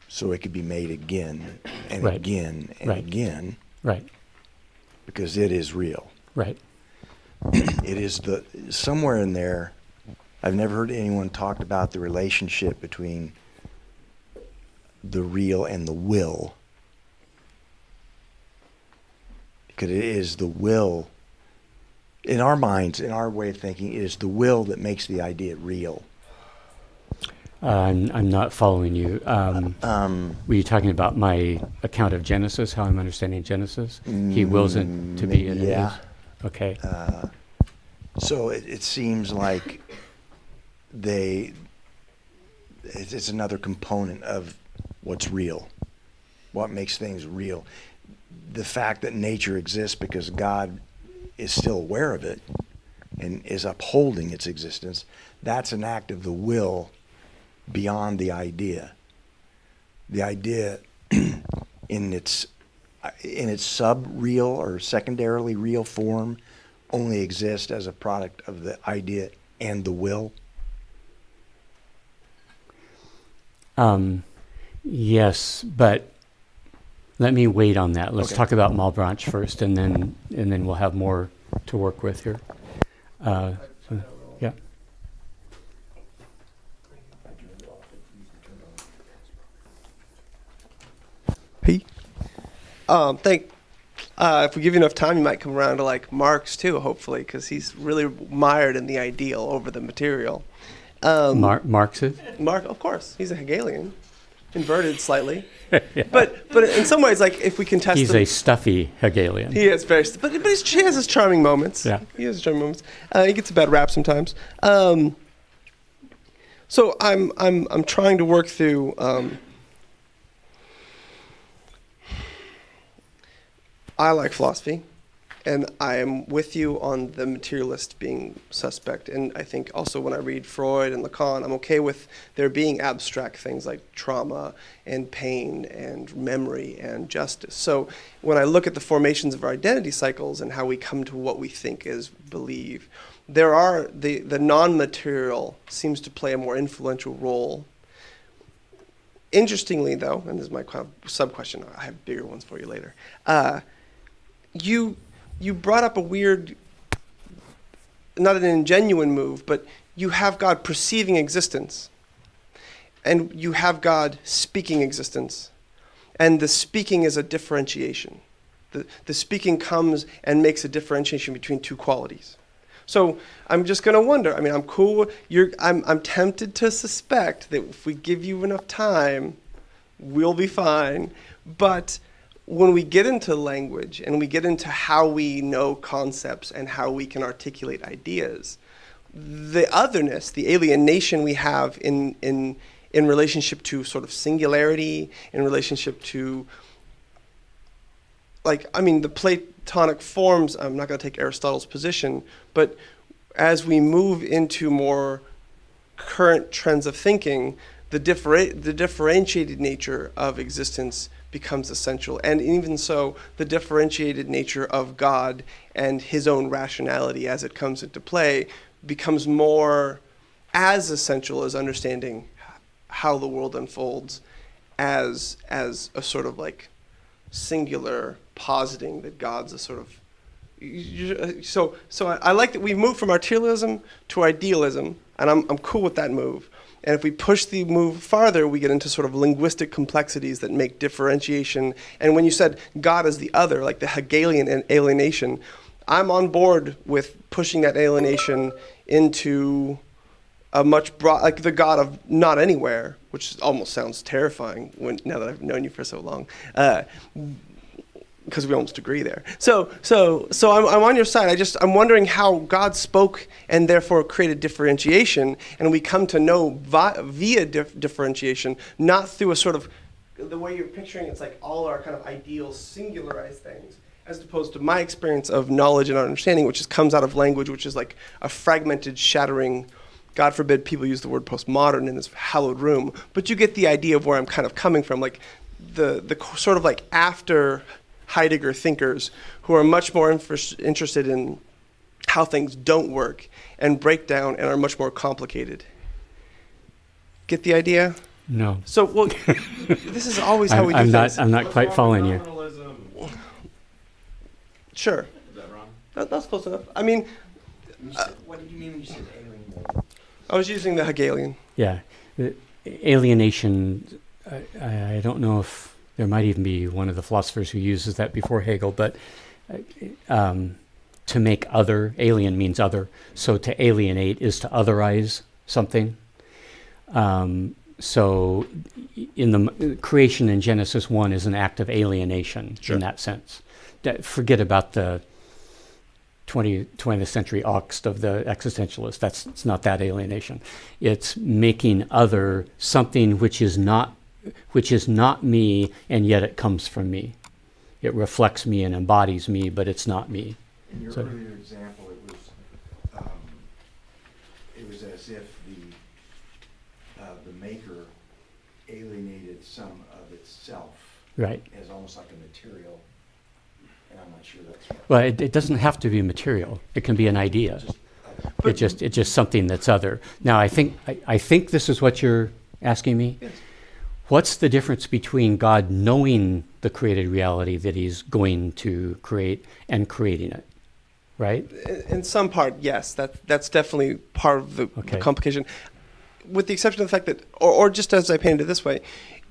Speaker 5: So it could be made again and
Speaker 1: Right.
Speaker 5: again and
Speaker 1: Right.
Speaker 5: again,
Speaker 1: Right,
Speaker 5: because it is real.
Speaker 1: right.
Speaker 5: It is somewhere in there, I've never heard anyone talk about the relationship between the real and the will. Because it is the will, in our minds, in our way of thinking, it is the will that makes the idea real.
Speaker 1: I'm not following you. Were you talking about my account of Genesis, how I'm understanding Genesis? He wills it to be and it
Speaker 5: yeah.
Speaker 1: is? Okay.
Speaker 5: So it seems like it's another component of what's real, what makes things real. The fact that nature exists because God is still aware of it and is upholding its existence, that's an act of the will beyond the idea. The idea in its sub-real or secondarily real form only exists as a product of the idea and the will.
Speaker 1: Yes, but let me wait on that. Let's
Speaker 5: Okay.
Speaker 1: talk about Malebranche first, and then we'll have more to work with here. Yeah.
Speaker 3: P. If we give you enough time, you might come around to like Marx too, hopefully, because he's really mired in the ideal over the material.
Speaker 1: Marxist?
Speaker 3: Mark, of course, he's a Hegelian, inverted slightly, but in some ways, like if we can test,
Speaker 1: He's a stuffy Hegelian.
Speaker 3: he is very, but he has his charming moments.
Speaker 1: Yeah.
Speaker 3: He has his charming moments. He gets a bad rap sometimes. So I'm trying to work through. I like philosophy, and I am with you on the materialist being suspect. And I think also when I read Freud and Lacan, I'm okay with there being abstract things like trauma and pain and memory and justice. So when I look at the formations of our identity cycles and how we come to what we think is believe, there are the non-material seems to play a more influential role. Interestingly, though, and this is my sub-question, I have bigger ones for you later, you brought up a weird, not an ingenuine move, but you have God perceiving existence, and you have God speaking existence, and the speaking is a differentiation. The speaking comes and makes a differentiation between two qualities. So I'm just going to wonder, I mean, I'm cool, I'm tempted to suspect that if we give you enough time, we'll be fine, but when we get into language and we get into how we know concepts and how we can articulate ideas, the otherness, the alienation we have in relationship to sort of singularity, in relationship to, like, I mean, the Platonic forms, I'm not going to take Aristotle's position, but as we move into more current trends of thinking, the differentiated nature of existence becomes essential. And even so, the differentiated nature of God and his own rationality as it comes into play becomes more as essential as understanding how the world unfolds as a sort of like singular positing that God's a sort of... So I like that we've moved from materialism to idealism, and I'm cool with that move. And if we push the move farther, we get into sort of linguistic complexities that make differentiation. And when you said God is the other, like the Hegelian alienation, I'm on board with pushing that alienation into a much broad, like the God of not anywhere, which almost sounds terrifying now that I've known you for so long, because we almost agree there. So I'm on your side. I'm wondering how God spoke and therefore created differentiation, and we come to know via differentiation, not through a sort of the way you're picturing. It's like all our kind of ideal singularized things, as opposed to my experience of knowledge and understanding, which comes out of language, which is like a fragmented, shattering. God forbid people use the word postmodern in this hallowed room, but you get the idea of where I'm kind of coming from, like the sort of like after Heidegger thinkers who are much more interested in how things don't work and break down and are much more complicated. Get the idea?
Speaker 1: No.
Speaker 3: So, well, this is always how we do things.
Speaker 1: I'm not quite following you.
Speaker 3: Sure.
Speaker 6: Is that wrong?
Speaker 3: That's close enough. I mean,
Speaker 5: What did you mean when you said alien?
Speaker 3: I was using the Hegelian.
Speaker 1: Yeah. The alienation, I don't know if there might even be one of the philosophers who uses that before Hegel, but to make other, alien means other, so to alienate is to otherize something. So in the creation in Genesis 1 is an act of alienation in that sense. Forget about the 20th century angst of the existentialist. It's not that alienation. It's making other something which is not me, and yet it comes from me. It reflects me and embodies me, but it's not me.
Speaker 5: In your
Speaker 1: So-
Speaker 5: earlier example, it was as if the maker alienated some of itself
Speaker 1: Right.
Speaker 5: as almost like a material, and I'm not sure that's right.
Speaker 1: Well, it doesn't have to be material. It can be an idea. It's just something that's other. Now, I think this is what you're asking me.
Speaker 3: Yes.
Speaker 1: What's the difference between God knowing the created reality that he's going to create and creating it, right?
Speaker 3: In some part, yes, that's definitely part of the complication. With the exception of the fact that, or just as I painted it this way,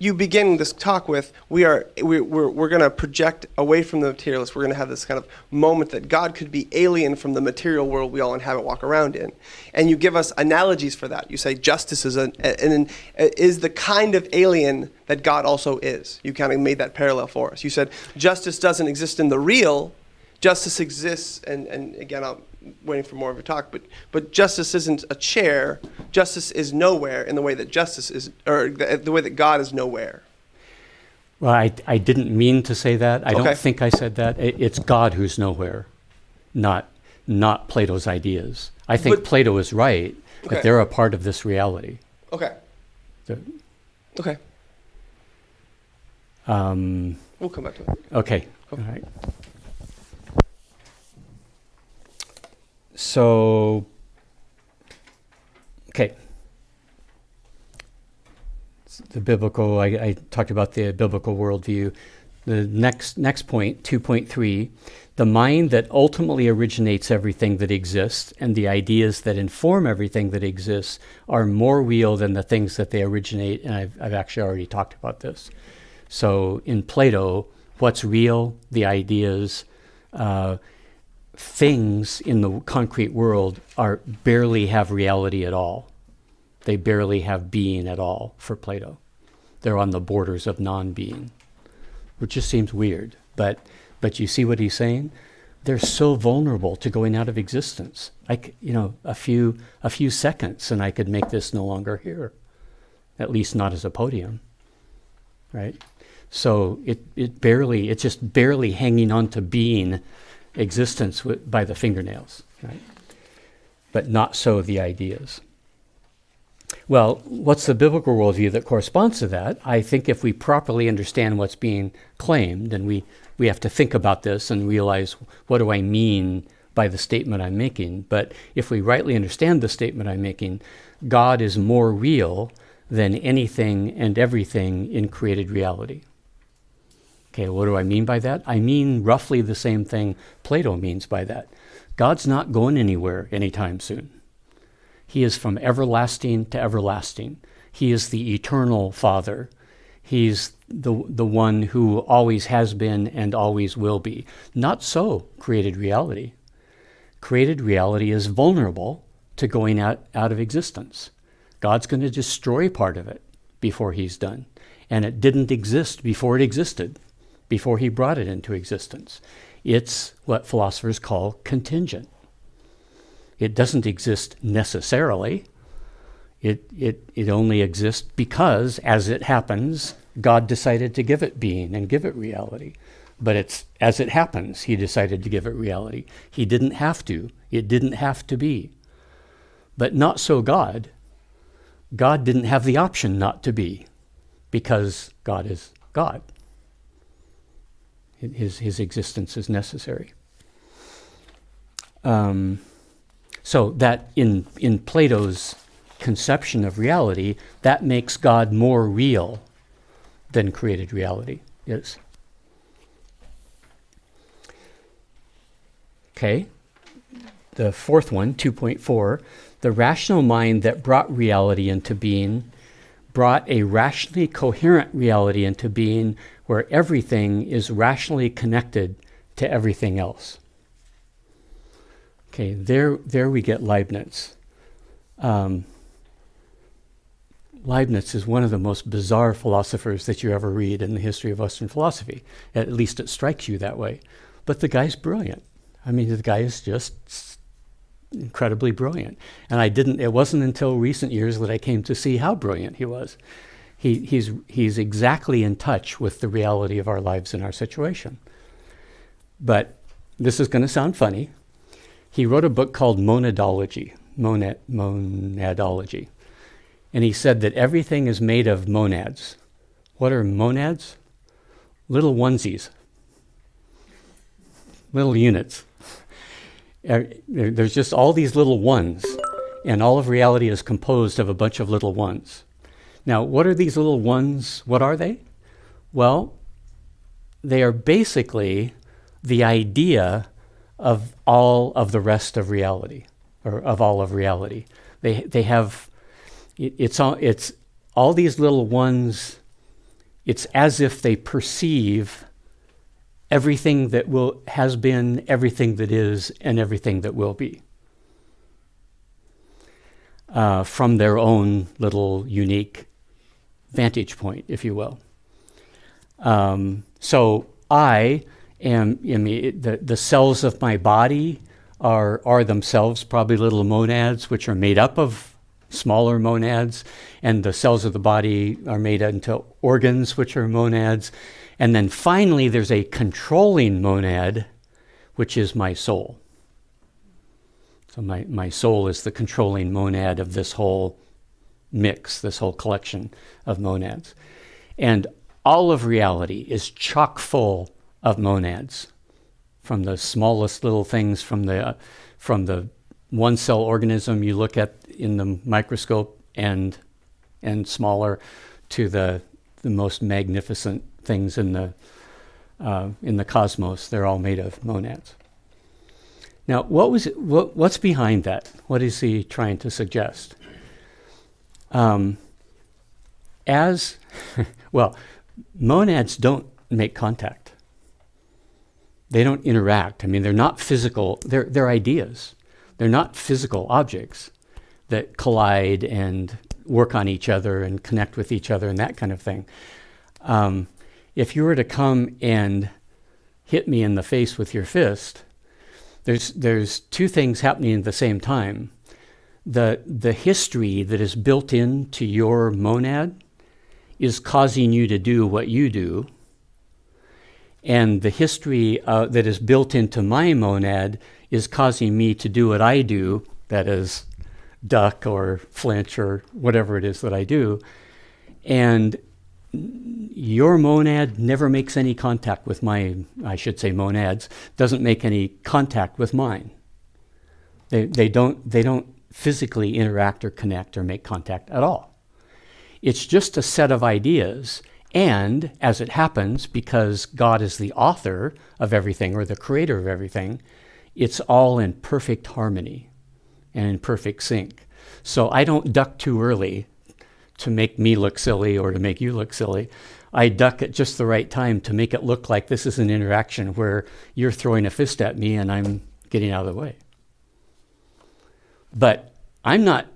Speaker 3: you begin this talk with we're going to project away from the materialist. We're going to have this kind of moment that God could be alien from the material world we all inhabit, walk around in, and you give us analogies for that. You say justice is is the kind of alien that God also is. You kind of made that parallel for us. You said justice doesn't exist in the real. Justice exists, and again, I'm waiting for more of your talk, but justice isn't a chair. Justice is nowhere in the way that justice is, or the way that God is nowhere.
Speaker 1: Well, I didn't mean to say that. I
Speaker 3: Okay.
Speaker 1: don't think I said that. It's God who's nowhere, not Plato's ideas. I think
Speaker 3: But-
Speaker 1: Plato is right,
Speaker 3: Okay.
Speaker 1: that they're a part of this reality.
Speaker 3: Okay.
Speaker 1: The-
Speaker 3: Okay. We'll come back to it.
Speaker 1: Okay.
Speaker 3: Okay.
Speaker 1: All right. So, okay. The biblical, I talked about the biblical worldview. The next point, 2.3, the mind that ultimately originates everything that exists and the ideas that inform everything that exists are more real than the things that they originate, and I've actually already talked about this. So in Plato, what's real, the ideas, things in the concrete world barely have reality at all. They barely have being at all for Plato. They're on the borders of non-being, which just seems weird. But you see what he's saying? They're so vulnerable to going out of existence. A few seconds, and I could make this no longer here. At least not as a podium, right? So it's just barely hanging on to being existence by the fingernails, right? But not so the ideas. Well, what's the biblical worldview that corresponds to that? I think if we properly understand what's being claimed, and we have to think about this and realize, what do I mean by the statement I'm making? But if we rightly understand the statement I'm making, God is more real than anything and everything in created reality. Okay, what do I mean by that? I mean roughly the same thing Plato means by that. God's not going anywhere anytime soon. He is from everlasting to everlasting. He is the eternal Father. He's the one who always has been and always will be. Not so created reality. Created reality is vulnerable to going out of existence. God's going to destroy part of it before he's done. And it didn't exist before it existed, before he brought it into existence. It's what philosophers call contingent. It doesn't exist necessarily. It only exists because, as it happens, God decided to give it being and give it reality. But it's as it happens, he decided to give it reality. He didn't have to. It didn't have to be. But not so God. God didn't have the option not to be, because God is God. His existence is necessary. So that in Plato's conception of reality, that makes God more real than created reality is. Okay, the fourth one, 2.4, the rational mind that brought reality into being brought a rationally coherent reality into being where everything is rationally connected to everything else. Okay, there we get Leibniz. Leibniz is one of the most bizarre philosophers that you ever read in the history of Western philosophy. At least it strikes you that way. But the guy's brilliant. I mean, the guy is just incredibly brilliant. And it wasn't until recent years that I came to see how brilliant he was. He's exactly in touch with the reality of our lives and our situation. But this is going to sound funny. He wrote a book called Monadology. Monadology. And he said that everything is made of monads. What are monads? Little onesies. Little units. There's just all these little ones, and all of reality is composed of a bunch of little ones. Now, what are these little ones? What are they? Well, they are basically the idea of all of the rest of reality, or of all of reality. They have, it's all these little ones. It's as if they perceive everything that has been, everything that is, and everything that will be, from their own little unique vantage point, if you will. So I mean, the cells of my body are themselves probably little monads, which are made up of smaller monads, and the cells of the body are made into organs, which are monads. And then finally, there's a controlling monad, which is my soul. So my soul is the controlling monad of this whole mix, this whole collection of monads. And all of reality is chock full of monads, from the smallest little things, from the one-cell organism you look at in the microscope and smaller, to the most magnificent things in the cosmos. They're all made of monads. Now, what's behind that? What is he trying to suggest? Monads don't make contact. They don't interact. I mean, they're not physical. They're ideas. They're not physical objects that collide and work on each other and connect with each other and that kind of thing. If you were to come and hit me in the face with your fist, there's two things happening at the same time. The history that is built into your monad is causing you to do what you do, and the history that is built into my monad is causing me to do what I do, that is, duck or flinch or whatever it is that I do. And your monad never makes any contact with monads, doesn't make any contact with mine. They don't physically interact or connect or make contact at all. It's just a set of ideas, and as it happens, because God is the author of everything, or the creator of everything, it's all in perfect harmony and in perfect sync. So I don't duck too early to make me look silly or to make you look silly. I duck at just the right time to make it look like this is an interaction where you're throwing a fist at me and I'm getting out of the way. But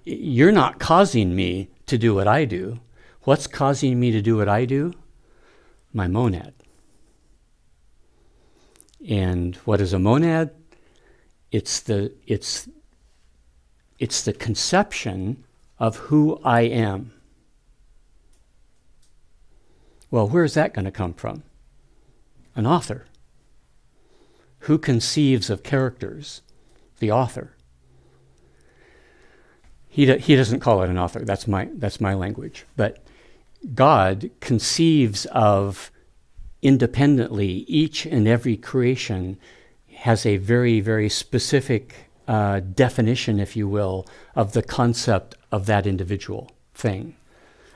Speaker 1: you're not causing me to do what I do. What's causing me to do what I do? My monad. And what is a monad? It's the conception of who I am. Well, where's that going to come from? An author. Who conceives of characters? The author. He doesn't call it an author. That's my language. But God conceives of independently. Each and every creation has a very, very specific definition, if you will, of the concept of that individual thing.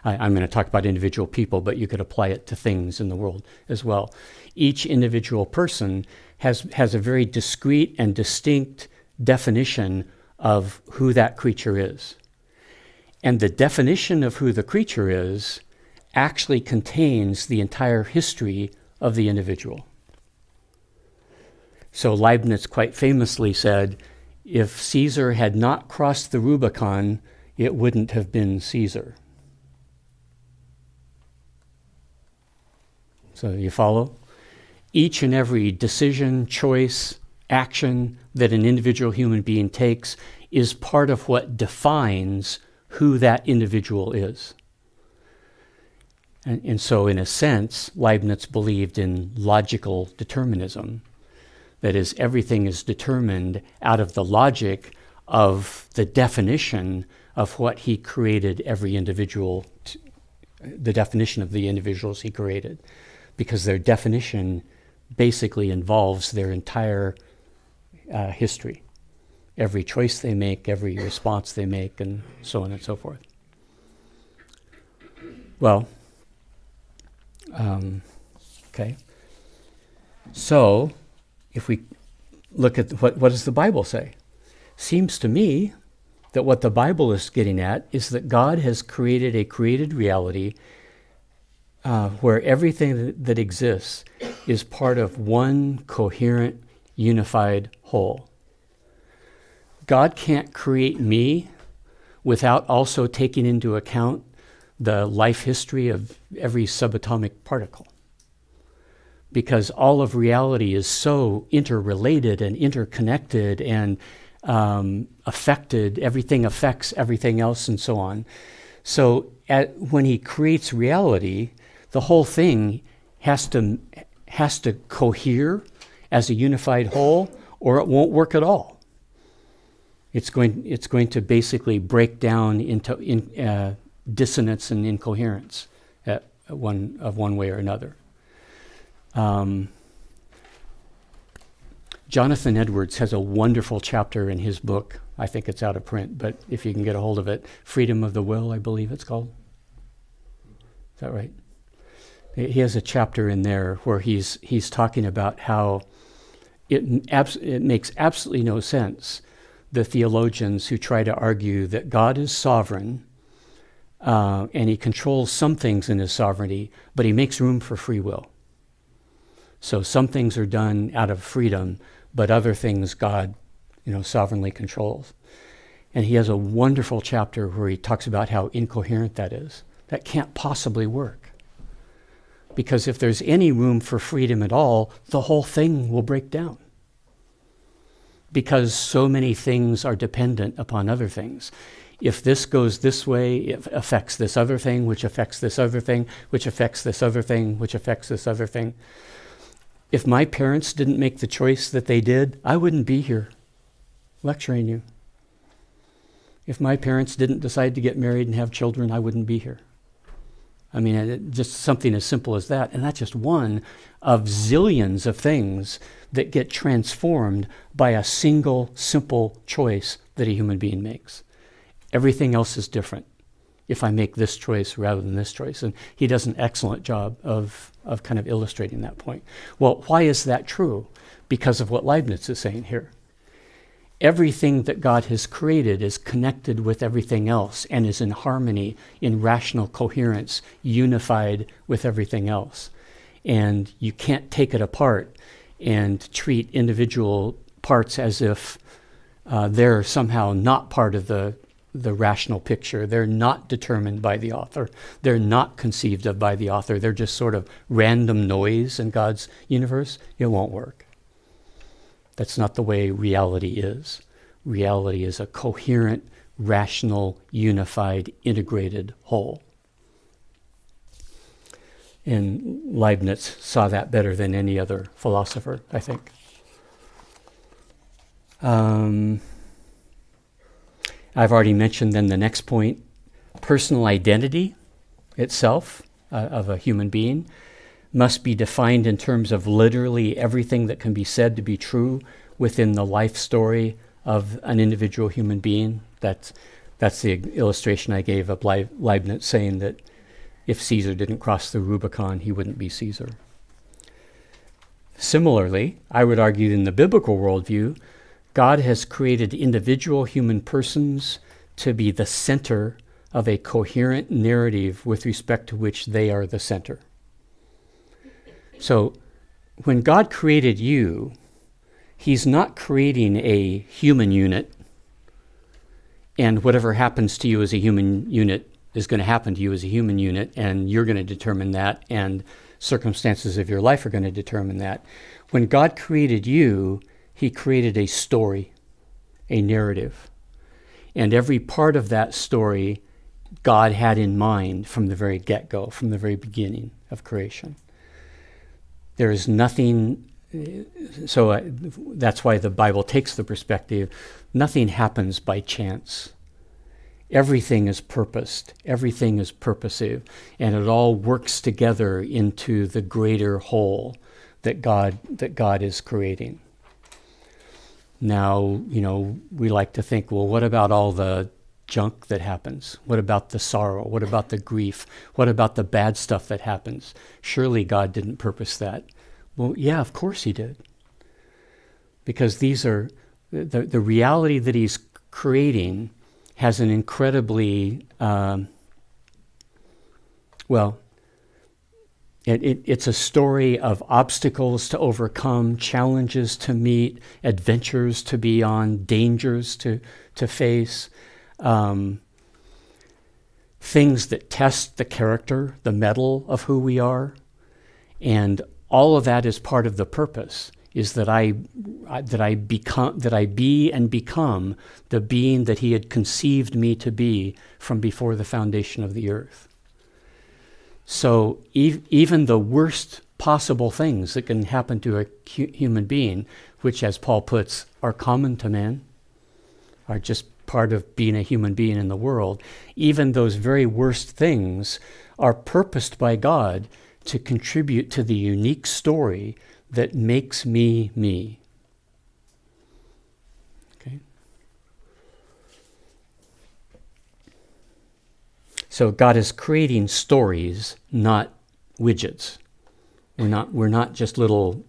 Speaker 1: I'm going to talk about individual people, but you could apply it to things in the world as well. Each individual person has a very discrete and distinct definition of who that creature is. And the definition of who the creature is actually contains the entire history of the individual. So Leibniz quite famously said, if Caesar had not crossed the Rubicon, it wouldn't have been Caesar. So you follow? Each and every decision, choice, action that an individual human being takes is part of what defines who that individual is. And so in a sense, Leibniz believed in logical determinism. That is, everything is determined out of the logic of the definition of what he created every individual, the definition of the individuals he created. Because their definition basically involves their entire history. Every choice they make, every response they make, and so on and so forth. Well, okay. So, if we look at what does the Bible say? Seems to me that what the Bible is getting at is that God has created a created reality where everything that exists is part of one coherent, unified whole. God can't create me without also taking into account the life history of every subatomic particle. Because all of reality is so interrelated and interconnected and affected, everything affects everything else and so on. So when he creates reality, the whole thing has to cohere as a unified whole, or it won't work at all. It's going to basically break down into dissonance and incoherence one way or another. Jonathan Edwards has a wonderful chapter in his book. I think it's out of print, but if you can get a hold of it, Freedom of the Will, I believe it's called. Is that right? He has a chapter in there where he's talking about how it makes absolutely no sense, the theologians who try to argue that God is sovereign and he controls some things in his sovereignty, but he makes room for free will. So some things are done out of freedom, but other things God, sovereignly controls. And he has a wonderful chapter where he talks about how incoherent that is. That can't possibly work. Because if there's any room for freedom at all, the whole thing will break down. Because so many things are dependent upon other things. If this goes this way, it affects this other thing, which affects this other thing, which affects this other thing, which affects this other thing. If my parents didn't make the choice that they did, I wouldn't be here lecturing you. If my parents didn't decide to get married and have children, I wouldn't be here. I mean, just something as simple as that. And that's just one of zillions of things that get transformed by a single, simple choice that a human being makes. Everything else is different if I make this choice rather than this choice. And he does an excellent job of kind of illustrating that point. Well, why is that true? Because of what Leibniz is saying here. Everything that God has created is connected with everything else and is in harmony, in rational coherence, unified with everything else. And you can't take it apart and treat individual parts as if they're somehow not part of the the rational picture. They're not determined by the author. They're not conceived of by the author. They're just sort of random noise in God's universe. It won't work. That's not the way reality is. Reality is a coherent, rational, unified, integrated whole. And Leibniz saw that better than any other philosopher, I think. I've already mentioned then the next point, personal identity itself of a human being must be defined in terms of literally everything that can be said to be true within the life story of an individual human being. That's the illustration I gave of Leibniz saying that if Caesar didn't cross the Rubicon, he wouldn't be Caesar. Similarly, I would argue in the biblical worldview, God has created individual human persons to be the center of a coherent narrative with respect to which they are the center. So when God created you, he's not creating a human unit, and whatever happens to you as a human unit is going to happen to you as a human unit, and you're going to determine that, and circumstances of your life are going to determine that. When God created you, he created a story, a narrative. And every part of that story God had in mind from the very get-go, from the very beginning of creation. There is nothing, that's why the Bible takes the perspective, nothing happens by chance. Everything is purposed, everything is purposive, and it all works together into the greater whole that God is creating. Now, we like to think, well, what about all the junk that happens? What about the sorrow? What about the grief? What about the bad stuff that happens? Surely God didn't purpose that. Well, yeah, of course he did. Because these are, the reality that he's creating has an incredibly, it's a story of obstacles to overcome, challenges to meet, adventures to be on, dangers to face, things that test the character, the mettle of who we are. And all of that is part of the purpose, is that I be and become the being that he had conceived me to be from before the foundation of the earth. So even the worst possible things that can happen to a human being, which, as Paul puts, are common to man, are just part of being a human being in the world, even those very worst things are purposed by God to contribute to the unique story that makes me me. Okay? So God is creating stories, not widgets. We're not just little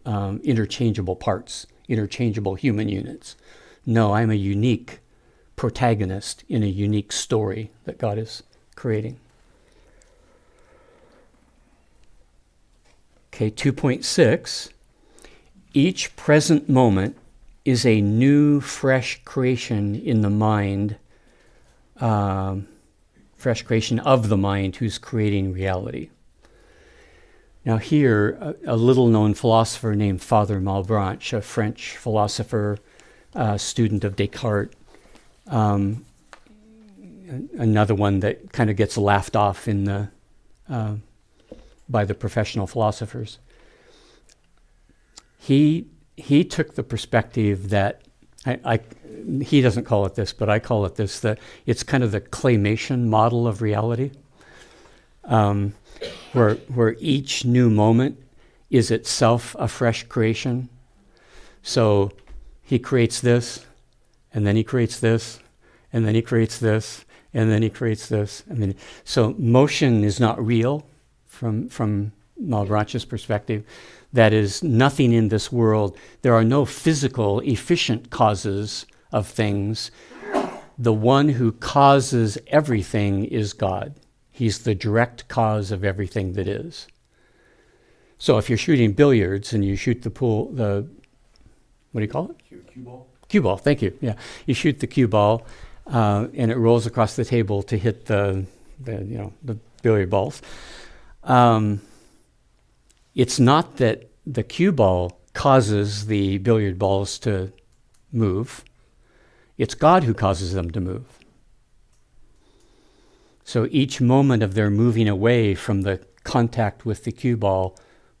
Speaker 1: interchangeable parts, interchangeable human units. No, I'm a unique protagonist in a unique story that God is creating. Okay, 2.6. Each present moment is a new, fresh creation in the mind, fresh creation of the mind who's creating reality. Now here, a little-known philosopher named Father Malebranche, a French philosopher, student of Descartes, another one that kind of gets laughed off in the by the professional philosophers. He took the perspective that he doesn't call it this, but I call it this, that it's kind of the claymation model of reality, where each new moment is itself a fresh creation. So he creates this, and then he creates this, and then he creates this, and then he creates this. So motion is not real from Malebranche's perspective. That is, nothing in this world. There are no physical, efficient causes of things. The one who causes everything is God. He's the direct cause of everything that is. So if you're shooting billiards and you shoot what do you call it?
Speaker 5: Cue ball.
Speaker 1: Cue ball, thank you. Yeah, you shoot the cue ball. and it rolls across the table to hit the billiard balls. It's not that the cue ball causes the billiard balls to move. It's God who causes them to move. So each moment of their moving away from the contact with the cue ball,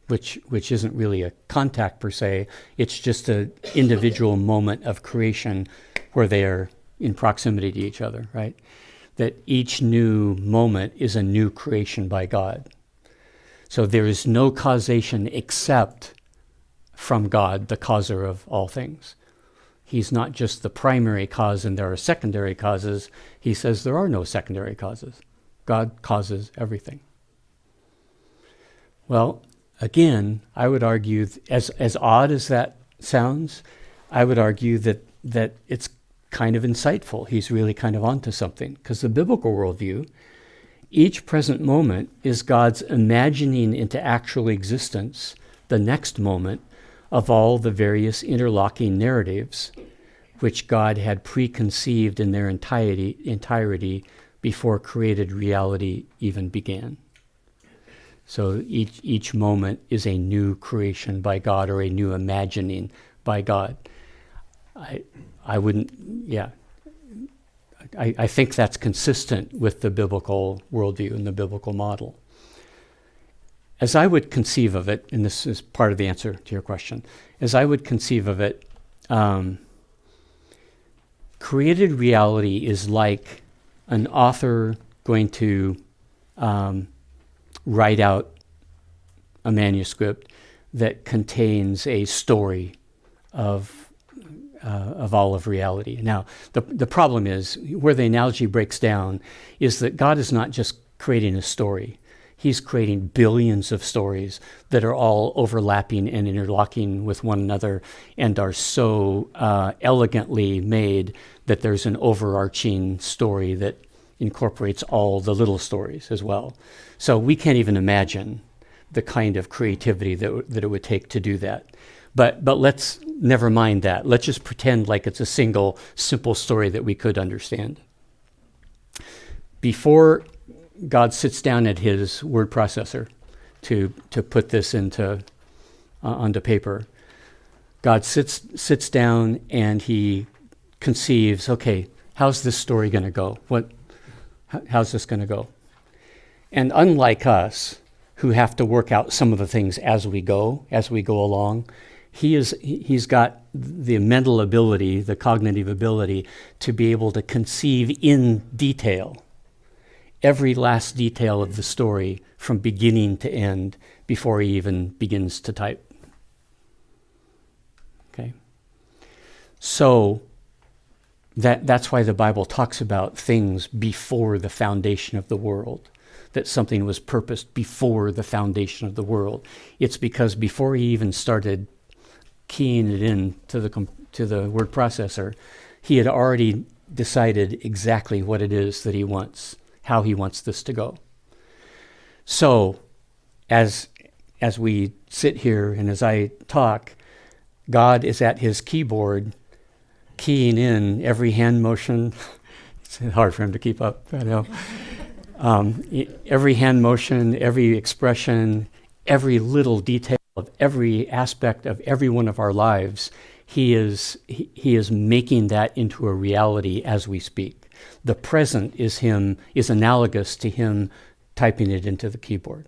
Speaker 1: which isn't really a contact per se, it's just an individual moment of creation where they are in proximity to each other, right? That each new moment is a new creation by God. So there is no causation except from God, the causer of all things. He's not just the primary cause and there are secondary causes. He says there are no secondary causes. God causes everything. Well, again, I would argue, as odd as that sounds, I would argue that it's kind of insightful. He's really kind of onto something. Because the biblical worldview, each present moment is God's imagining into actual existence the next moment of all the various interlocking narratives which God had preconceived in their entirety before created reality even began. So each moment is a new creation by God or a new imagining by God. I wouldn't, yeah. I think that's consistent with the biblical worldview and the biblical model. As I would conceive of it, and this is part of the answer to your question, as I would conceive of it, created reality is like an author going to write out a manuscript that contains a story of all of reality. Now, the problem is, where the analogy breaks down, is that God is not just creating a story. He's creating billions of stories that are all overlapping and interlocking with one another and are so elegantly made that there's an overarching story that incorporates all the little stories as well. So we can't even imagine the kind of creativity that it would take to do that. But let's never mind that. Let's just pretend like it's a single, simple story that we could understand. Before God sits down at his word processor to put this onto paper, God sits down and he conceives, okay, how's this story going to go? How's this going to go? And unlike us, who have to work out some of the things as we go along, he's got the mental ability, the cognitive ability to be able to conceive in detail every last detail of the story from beginning to end before he even begins to type. Okay? So that's why the Bible talks about things before the foundation of the world, that something was purposed before the foundation of the world. It's because before he even started keying it in to the word processor, he had already decided exactly what it is that he wants, how he wants this to go. So as we sit here and as I talk, God is at his keyboard keying in every hand motion. It's hard for him to keep up, I know. Every hand motion, every expression, every little detail of every aspect of every one of our lives, he is making that into a reality as we speak. The present is analogous to him typing it into the keyboard.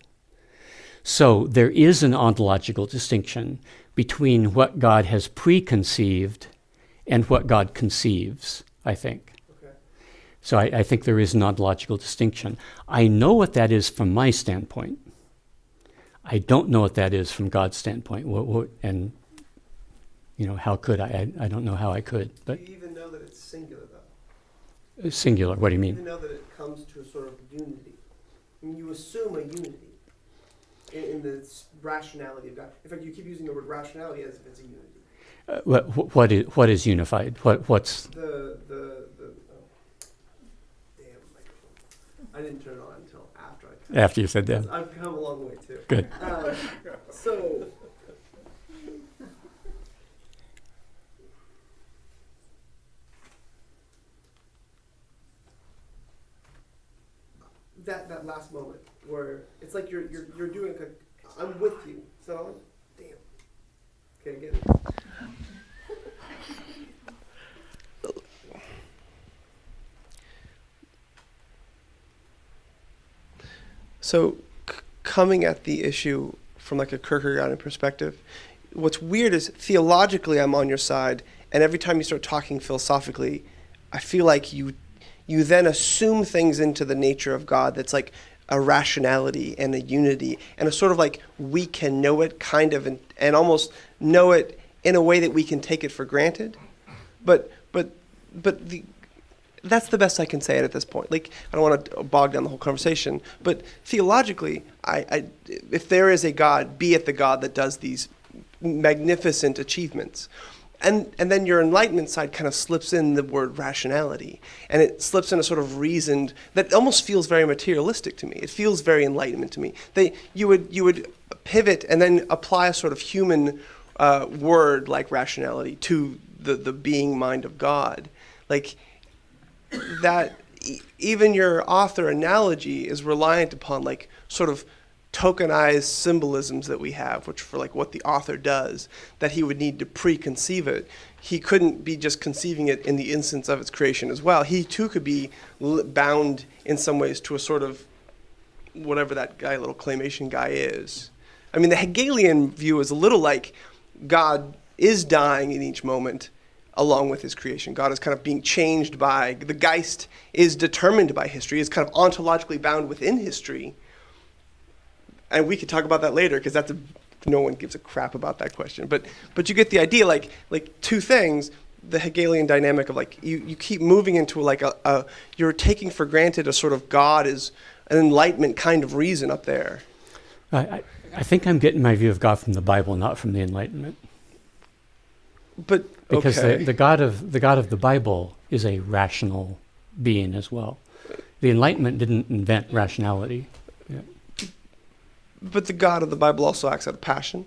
Speaker 1: So there is an ontological distinction between what God has preconceived and what God conceives, I think.
Speaker 3: Okay.
Speaker 1: So I think there is an ontological distinction. I know what that is from my standpoint. I don't know what that is from God's standpoint. And how could I? I don't know how I could. But
Speaker 3: Do you even know that it's singular, though?
Speaker 1: Singular, what do you
Speaker 3: Do you
Speaker 1: mean?
Speaker 3: even know that it comes to a sort of unity? I mean, you assume a unity in the rationality of God. In fact, you keep using the word rationality as if it's a unity.
Speaker 1: What is unified? What's
Speaker 3: The damn microphone. I didn't turn it on until after I.
Speaker 1: after you said that?
Speaker 3: I've come a long way too.
Speaker 1: Good.
Speaker 3: So. that last moment where it's like you're doing I'm with you. Is that on? Damn. Okay, get it. So, coming at the issue from like a Kierkegaardian perspective, what's weird is theologically I'm on your side, and every time you start talking philosophically, I feel like you then assume things into the nature of God that's like a rationality and a unity and a sort of like we can know it kind of and almost know it in a way that we can take it for granted. But that's the best I can say it at this point. Like, I don't want to bog down the whole conversation, but theologically, if there is a God, be it the God that does these magnificent achievements. And then your Enlightenment side kind of slips in the word rationality, and it slips in a sort of reasoned that almost feels very materialistic to me. It feels very Enlightenment to me. You would pivot and then apply a sort of human word like rationality to the being mind of God, like that. Even your author analogy is reliant upon like sort of tokenized symbolisms that we have, which for like what the author does, that he would need to preconceive it. He couldn't be just conceiving it in the instance of its creation as well. He too could be bound in some ways to a sort of whatever that guy, little claymation guy is. I mean, the Hegelian view is a little like God is dying in each moment along with his creation. God is kind of being changed by, the Geist is determined by history, is kind of ontologically bound within history. And we could talk about that later, because no one gives a crap about that question. But you get the idea, like two things, the Hegelian dynamic of like, you keep moving into like you're taking for granted a sort of God is an Enlightenment kind of reason up there.
Speaker 1: I think I'm getting my view of God from the Bible, not from the Enlightenment.
Speaker 3: But
Speaker 1: because
Speaker 3: okay.
Speaker 1: the God of the Bible is a rational being as well. The Enlightenment didn't invent rationality. Yeah.
Speaker 3: But the God of the Bible also acts out of passion,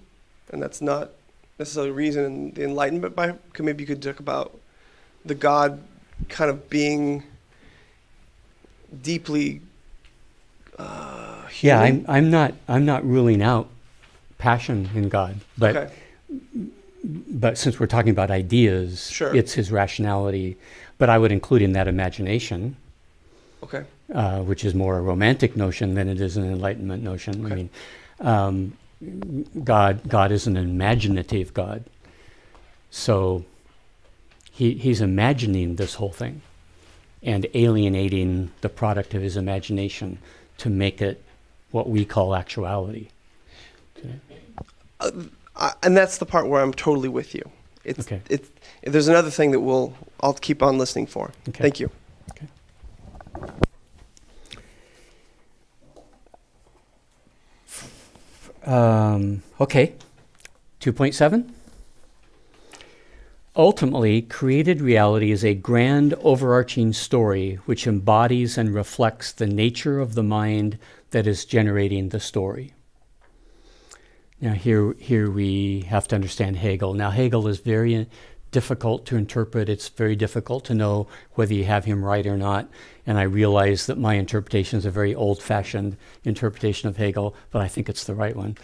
Speaker 3: and that's not necessarily reason in the Enlightenment. Maybe you could talk about the God kind of being deeply human.
Speaker 1: Yeah, I'm not ruling out passion in God, but
Speaker 3: okay.
Speaker 1: But since we're talking about ideas,
Speaker 3: Sure.
Speaker 1: It's his rationality. But I would include in that imagination,
Speaker 3: Okay.
Speaker 1: Which is more a romantic notion than it is an Enlightenment notion.
Speaker 3: Okay.
Speaker 1: I mean, God is an imaginative God. So he's imagining this whole thing and alienating the product of his imagination to make it what we call actuality.
Speaker 3: And that's the part where I'm totally with you.
Speaker 1: Okay.
Speaker 3: There's another thing that I'll keep on listening for.
Speaker 1: Okay.
Speaker 3: Thank you.
Speaker 1: Okay. Okay. 2.7. Ultimately, created reality is a grand overarching story which embodies and reflects the nature of the mind that is generating the story. Now here we have to understand Hegel. Now Hegel is very difficult to interpret. It's very difficult to know whether you have him right or not. And I realize that my interpretation is a very old-fashioned interpretation of Hegel, but I think it's the right one.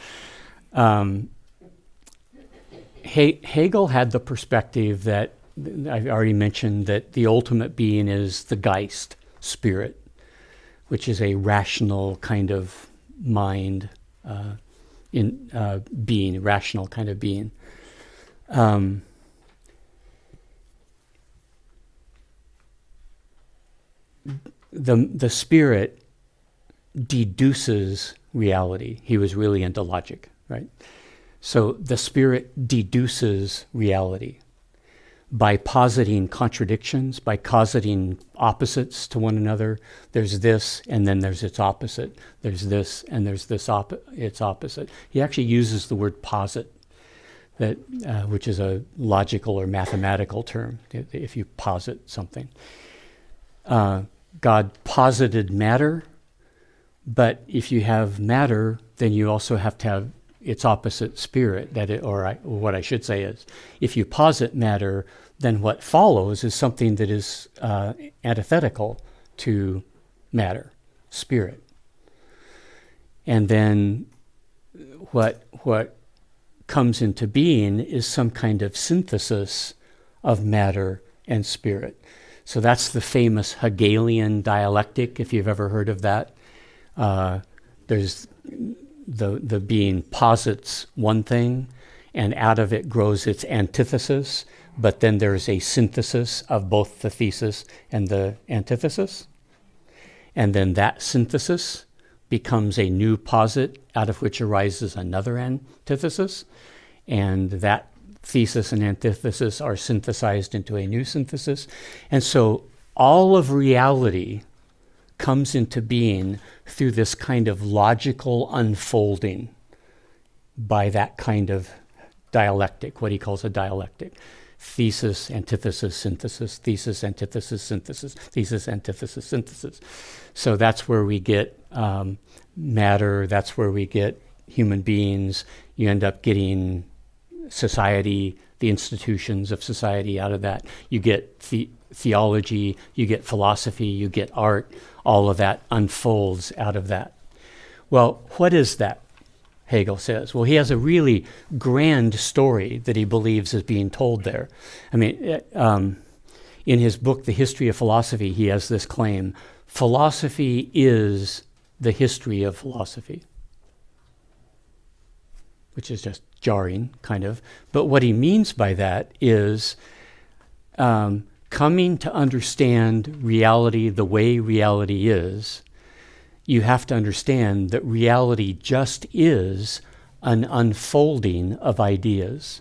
Speaker 1: Hegel had the perspective that I've already mentioned, that the ultimate being is the Geist, spirit, which is a rational kind of mind, being, rational kind of being. The spirit deduces reality. He was really into logic, right? So the spirit deduces reality by positing contradictions, by positing opposites to one another. There's this, and then there's its opposite. There's this, and there's this its opposite. He actually uses the word posit, which is a logical or mathematical term, if you posit something. God posited matter, but if you have matter, then you also have to have its opposite spirit. What I should say is, if you posit matter, then what follows is something that is antithetical to matter. spirit. And then what comes into being is some kind of synthesis of matter and spirit. So that's the famous Hegelian dialectic, if you've ever heard of that. There's the being posits one thing, and out of it grows its antithesis, but then there's a synthesis of both the thesis and the antithesis. And then that synthesis becomes a new posit out of which arises another antithesis, and that thesis and antithesis are synthesized into a new synthesis. And so all of reality comes into being through this kind of logical unfolding by that kind of dialectic, what he calls a dialectic. Thesis, antithesis, synthesis, thesis, antithesis, synthesis, thesis, antithesis, synthesis. So that's where we get matter, that's where we get human beings. You end up getting society, the institutions of society out of that. You get theology, you get philosophy, you get art, all of that unfolds out of that. Well, what is that? Hegel says. Well, he has a really grand story that he believes is being told there. I mean, in his book, The History of Philosophy, he has this claim: philosophy is the history of philosophy, which is just jarring, kind of. But what he means by that is coming to understand reality the way reality is. You have to understand that reality just is an unfolding of ideas.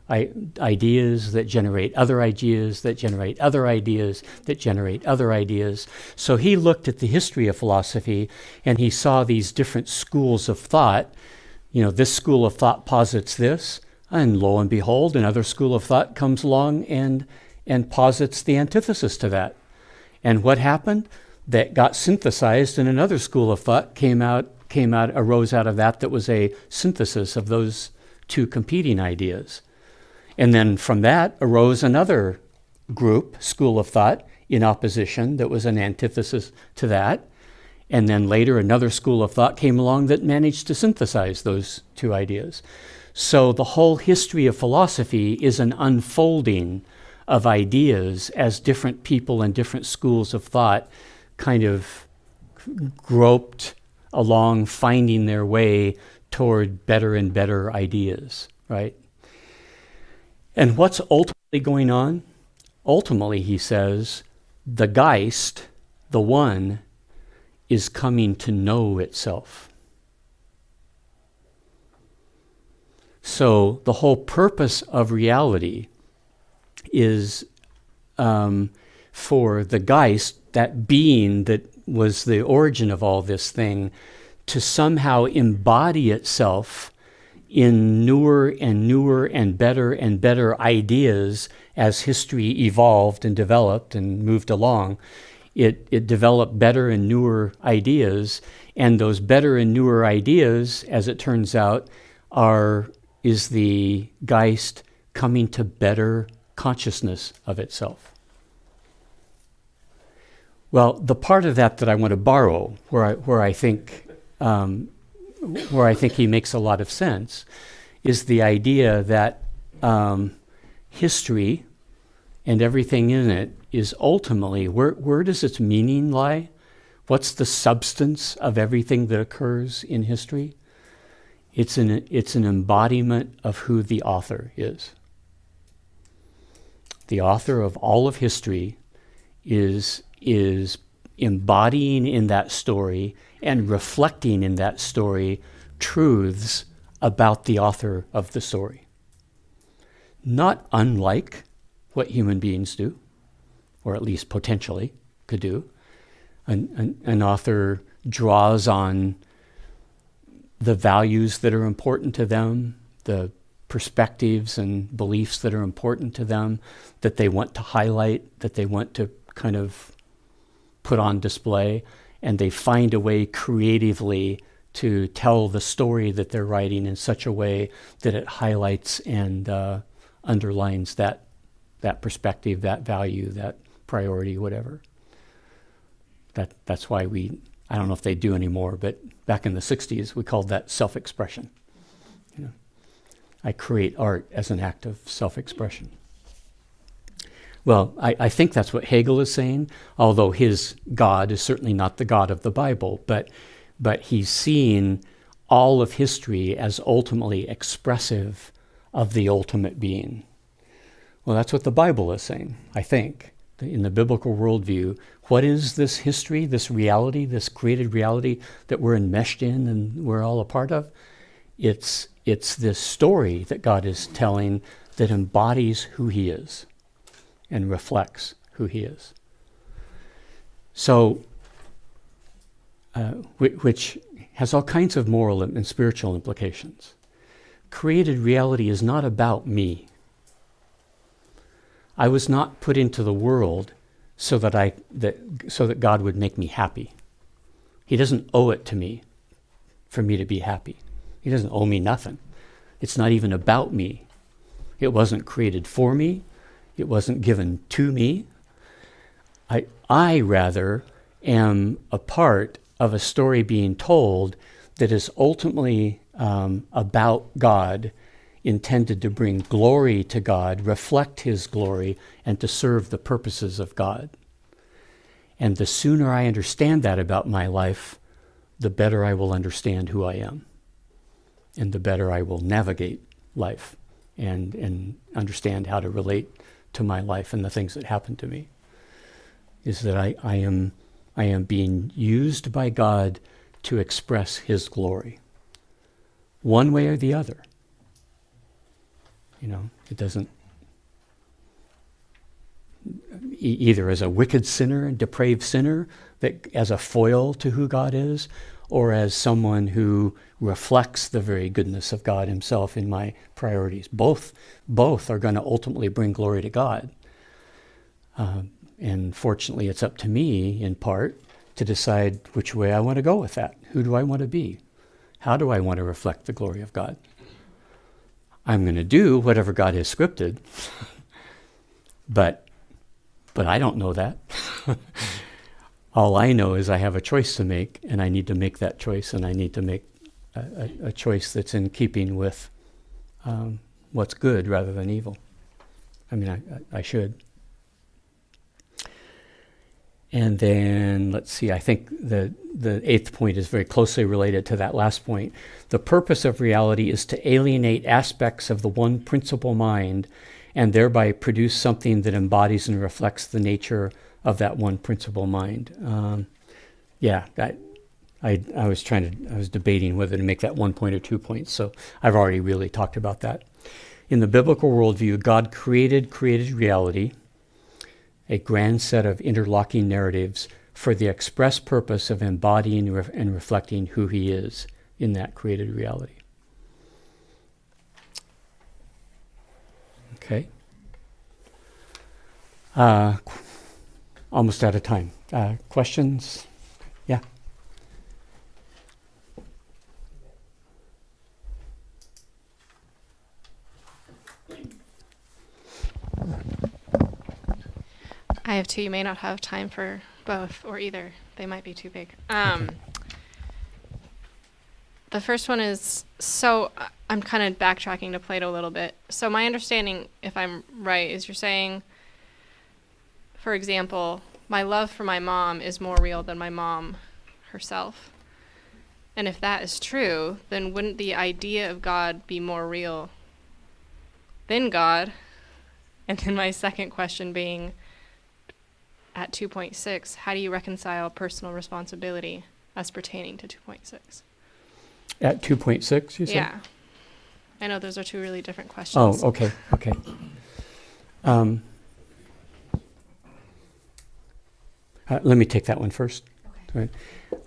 Speaker 1: Ideas that generate other ideas, that generate other ideas, that generate other ideas. So he looked at the history of philosophy and he saw these different schools of thought. You know, this school of thought posits this, and lo and behold, another school of thought comes along and posits the antithesis to that. And what happened? That got synthesized, and another school of thought arose out of that was a synthesis of those two competing ideas. And then from that arose another school of thought in opposition that was an antithesis to that. And then later another school of thought came along that managed to synthesize those two ideas. So the whole history of philosophy is an unfolding of ideas as different people and different schools of thought kind of groped along, finding their way toward better and better ideas, right? And what's ultimately going on? Ultimately, he says, the Geist, the one, is coming to know itself. So the whole purpose of reality is for the Geist, that being that was the origin of all this thing, to somehow embody itself in newer and newer and better ideas as history evolved and developed and moved along. It developed better and newer ideas, and those better and newer ideas, as it turns out, is the Geist coming to better consciousness of itself. Well, the part of that I want to borrow, where I think he makes a lot of sense, is the idea that history and everything in it is ultimately, where does its meaning lie? What's the substance of everything that occurs in history? It's an embodiment of who the author is. The author of all of history is embodying in that story and reflecting in that story truths about the author of the story. Not unlike what human beings do, or at least potentially could do. An author draws on the values that are important to them, the perspectives and beliefs that are important to them, that they want to highlight, that they want to kind of put on display, and they find a way creatively to tell the story that they're writing in such a way that it highlights and underlines that that perspective, that value, that priority, whatever. That's why I don't know if they do anymore, but back in the 60s, we called that self-expression. You know, I create art as an act of self-expression. Well, I think that's what Hegel is saying, although his God is certainly not the God of the Bible, but he's seeing all of history as ultimately expressive of the ultimate being. Well, that's what the Bible is saying, I think. In the biblical worldview, what is this history, this reality, this created reality that we're enmeshed in and we're all a part of? It's this story that God is telling that embodies who he is and reflects who he is. So, which has all kinds of moral and spiritual implications. Created reality is not about me. I was not put into the world so that God would make me happy. He doesn't owe it to me for me to be happy. He doesn't owe me nothing. It's not even about me. It wasn't created for me. It wasn't given to me. I rather am a part of a story being told that is ultimately about God, intended to bring glory to God, reflect his glory, and to serve the purposes of God. And the sooner I understand that about my life, the better I will understand who I am. And the better I will navigate life and understand how to relate to my life and the things that happen to me. Is that I am being used by God to express his glory. One way or the other. You know, it doesn't, either as a wicked sinner and depraved sinner, that as a foil to who God is, or as someone who reflects the very goodness of God himself in my priorities. Both are going to ultimately bring glory to God. And fortunately, it's up to me, in part, to decide which way I want to go with that. Who do I want to be? How do I want to reflect the glory of God? I'm going to do whatever God has scripted, but I don't know that. All I know is I have a choice to make, and I need to make that choice, and I need to make a choice that's in keeping with what's good rather than evil. I mean, I should. And then, let's see, I think the eighth point is very closely related to that last point. The purpose of reality is to alienate aspects of the one principal mind and thereby produce something that embodies and reflects the nature of that one principal mind. I was debating whether to make that 1 point or 2 points, so I've already really talked about that. In the biblical worldview, God created reality, a grand set of interlocking narratives for the express purpose of embodying and reflecting who he is in that created reality. Okay. Almost out of time. Questions? Yeah.
Speaker 4: I have two. You may not have time for both or either. They might be too big. The first one is, so I'm kind of backtracking to Plato a little bit. So my understanding, if I'm right, is you're saying, for example, my love for my mom is more real than my mom herself. And if that is true, then wouldn't the idea of God be more real than God? And then my second question being, at 2.6, how do you reconcile personal responsibility as pertaining to 2.6?
Speaker 1: At 2.6, you said?
Speaker 4: Yeah. I know those are two really different questions.
Speaker 1: Oh, okay. Let me take that one first.
Speaker 4: Okay.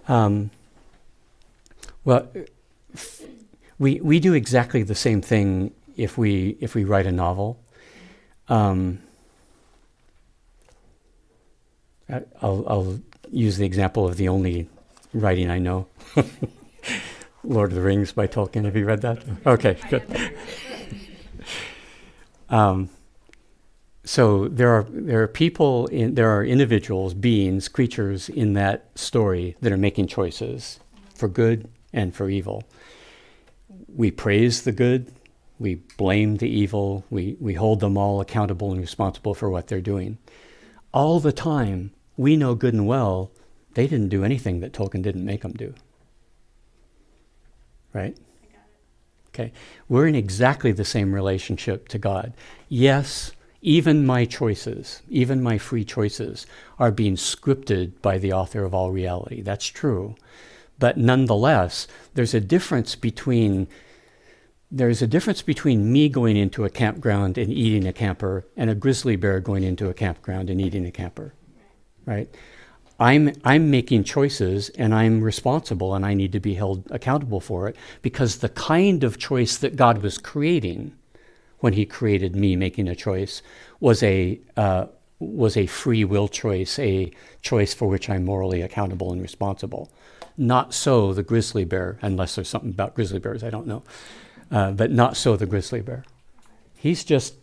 Speaker 1: Right. Well, we do exactly the same thing if we write a novel. I'll use the example of the only writing I know. Lord of the Rings by Tolkien. Have you read that? Okay, good. So there are people there are individuals, beings, creatures in that story that are making choices for good and for evil. We praise the good, we blame the evil, we hold them all accountable and responsible for what they're doing. All the time, we know good and well they didn't do anything that Tolkien didn't make them do. Right? Okay. We're in exactly the same relationship to God. Yes, even my choices, even my free choices, are being scripted by the author of all reality. That's true. But nonetheless, there's a difference between me going into a campground and eating a camper and a grizzly bear going into a campground and eating a camper. Right? I'm making choices and I'm responsible and I need to be held accountable for it, because the kind of choice that God was creating when he created me making a choice was a free will choice, a choice for which I'm morally accountable and responsible. Not so the grizzly bear, unless there's something about grizzly bears, I don't know. But not so the grizzly bear. He's just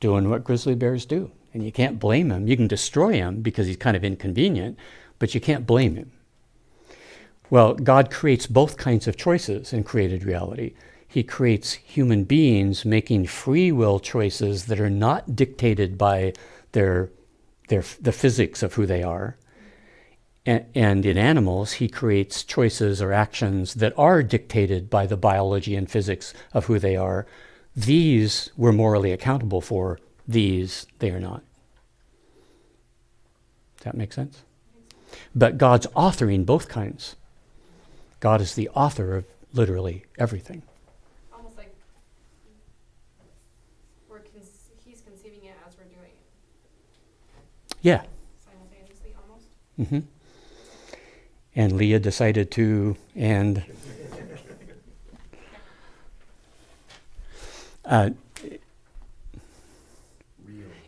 Speaker 1: doing what grizzly bears do. And you can't blame him. You can destroy him because he's kind of inconvenient, but you can't blame him. Well, God creates both kinds of choices in created reality. He creates human beings making free will choices that are not dictated by the physics of who they are. And in animals, he creates choices or actions that are dictated by the biology and physics of who they are. These we're morally accountable for. These they are not. Does that make sense? But God's authoring both kinds. God is the author of literally everything.
Speaker 4: Almost like he's conceiving it as we're doing it.
Speaker 1: Yeah.
Speaker 4: Simultaneously, almost.
Speaker 1: Mm-hmm. And Leah decided to, and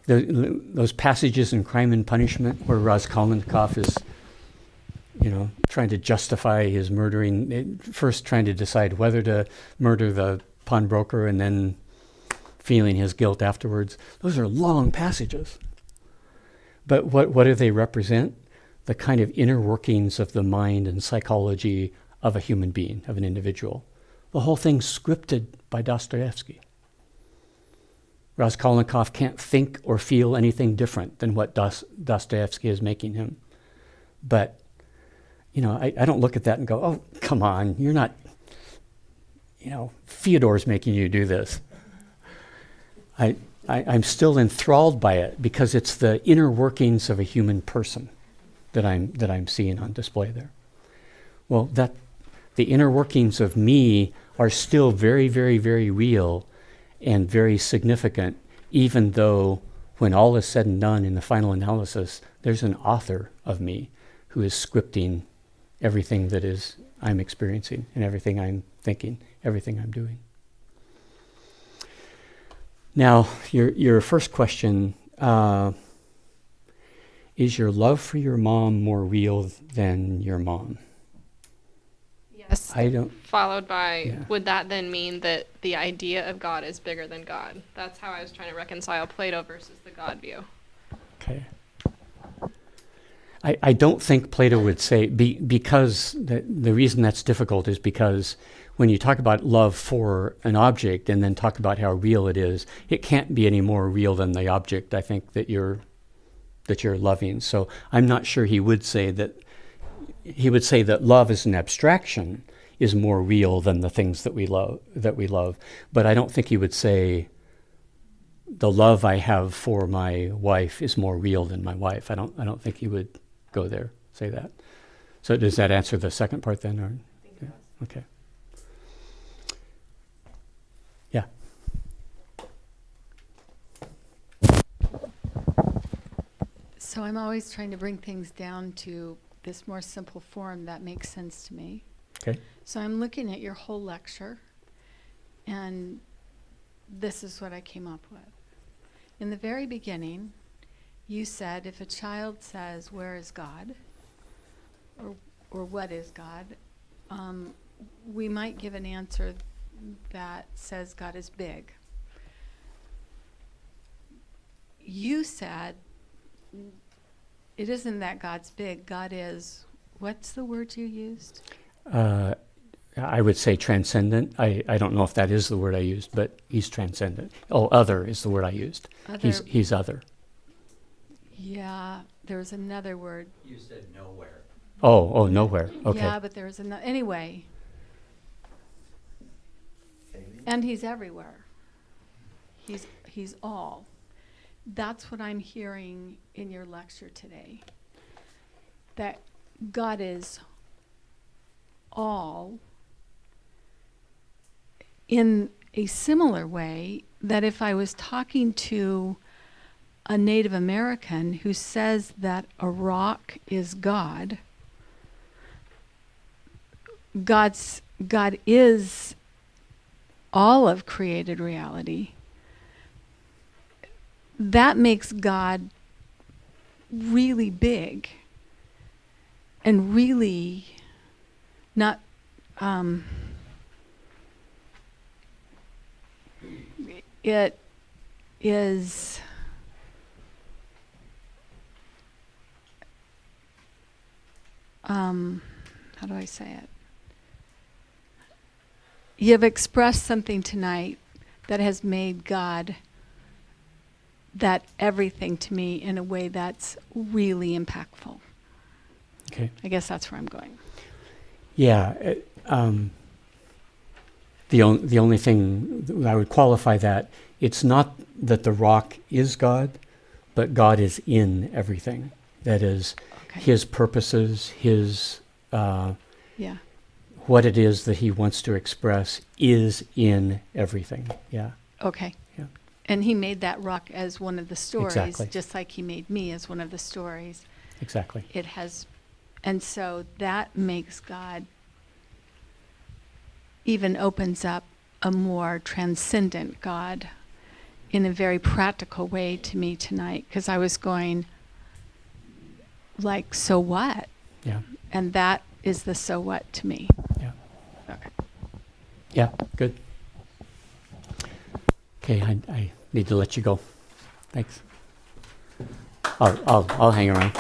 Speaker 1: those passages in Crime and Punishment where Raskolnikov is, trying to justify his murdering, first trying to decide whether to murder the pawnbroker and then feeling his guilt afterwards. Those are long passages. But what do they represent? The kind of inner workings of the mind and psychology of a human being, of an individual. The whole thing's scripted by Dostoevsky. Raskolnikov can't think or feel anything different than what Dostoevsky is making him. But, I don't look at that and go, oh, come on, you're not, Fyodor's making you do this. I'm still enthralled by it because it's the inner workings of a human person that I'm seeing on display there. Well, the inner workings of me are still very, very, very real and very significant, even though when all is said and done in the final analysis, there's an author of me who is scripting everything that is I'm experiencing and everything I'm thinking, everything I'm doing. Now, your first question, is your love for your mom more real than your mom?
Speaker 4: Yes. Followed by,
Speaker 1: Yeah.
Speaker 4: would that then mean that the idea of God is bigger than God? That's how I was trying to reconcile Plato versus the God view.
Speaker 1: Okay. I don't think Plato would say, because the reason that's difficult is because when you talk about love for an object and then talk about how real it is, it can't be any more real than the object, I think, that you're loving. So I'm not sure he would say that. He would say that love as an abstraction is more real than the things that we love. But I don't think he would say the love I have for my wife is more real than my wife. I don't think he would go there, say that. So does that answer the second part then? Or?
Speaker 4: I think it does.
Speaker 1: Okay. Yeah.
Speaker 2: So I'm always trying to bring things down to this more simple form that makes sense to me.
Speaker 1: Okay.
Speaker 2: So I'm looking at your whole lecture, and this is what I came up with. In the very beginning, you said if a child says, "Where is God?" or "What is God?" We might give an answer that says God is big. you said it isn't that God's big. God is, what's the word you used?
Speaker 1: I would say transcendent. I don't know if that is the word I used, but he's transcendent. Oh, other is the word I used.
Speaker 2: Other.
Speaker 1: He's other.
Speaker 2: Yeah, there was another word.
Speaker 1: You said nowhere. Oh, nowhere. Okay.
Speaker 2: Yeah, but there was another. Anyway. And he's everywhere. He's all. That's what I'm hearing in your lecture today. That God is all in a similar way that if I was talking to a Native American who says that a rock is God, God is all of created reality. That makes God really big and really not it is how do I say it? You've expressed something tonight that has made God that everything to me in a way that's really impactful.
Speaker 1: Okay.
Speaker 2: I guess that's where I'm going.
Speaker 1: Yeah. The only thing that I would qualify that, it's not that the rock is God, but God is in everything. That is,
Speaker 2: Okay.
Speaker 1: his purposes, his
Speaker 2: Yeah.
Speaker 1: what it is that he wants to express is in everything. Yeah.
Speaker 2: Okay.
Speaker 1: Yeah.
Speaker 2: And he made that rock as one of the stories,
Speaker 1: Exactly.
Speaker 2: just like he made me as one of the stories.
Speaker 1: Exactly.
Speaker 2: It has, and so that makes God, even opens up a more transcendent God in a very practical way to me tonight, because I was going, like, so what?
Speaker 1: Yeah.
Speaker 2: And that is the so what to me.
Speaker 1: Yeah.
Speaker 2: Okay.
Speaker 1: Yeah. Good. Okay. I need to let you go. Thanks. I'll hang around.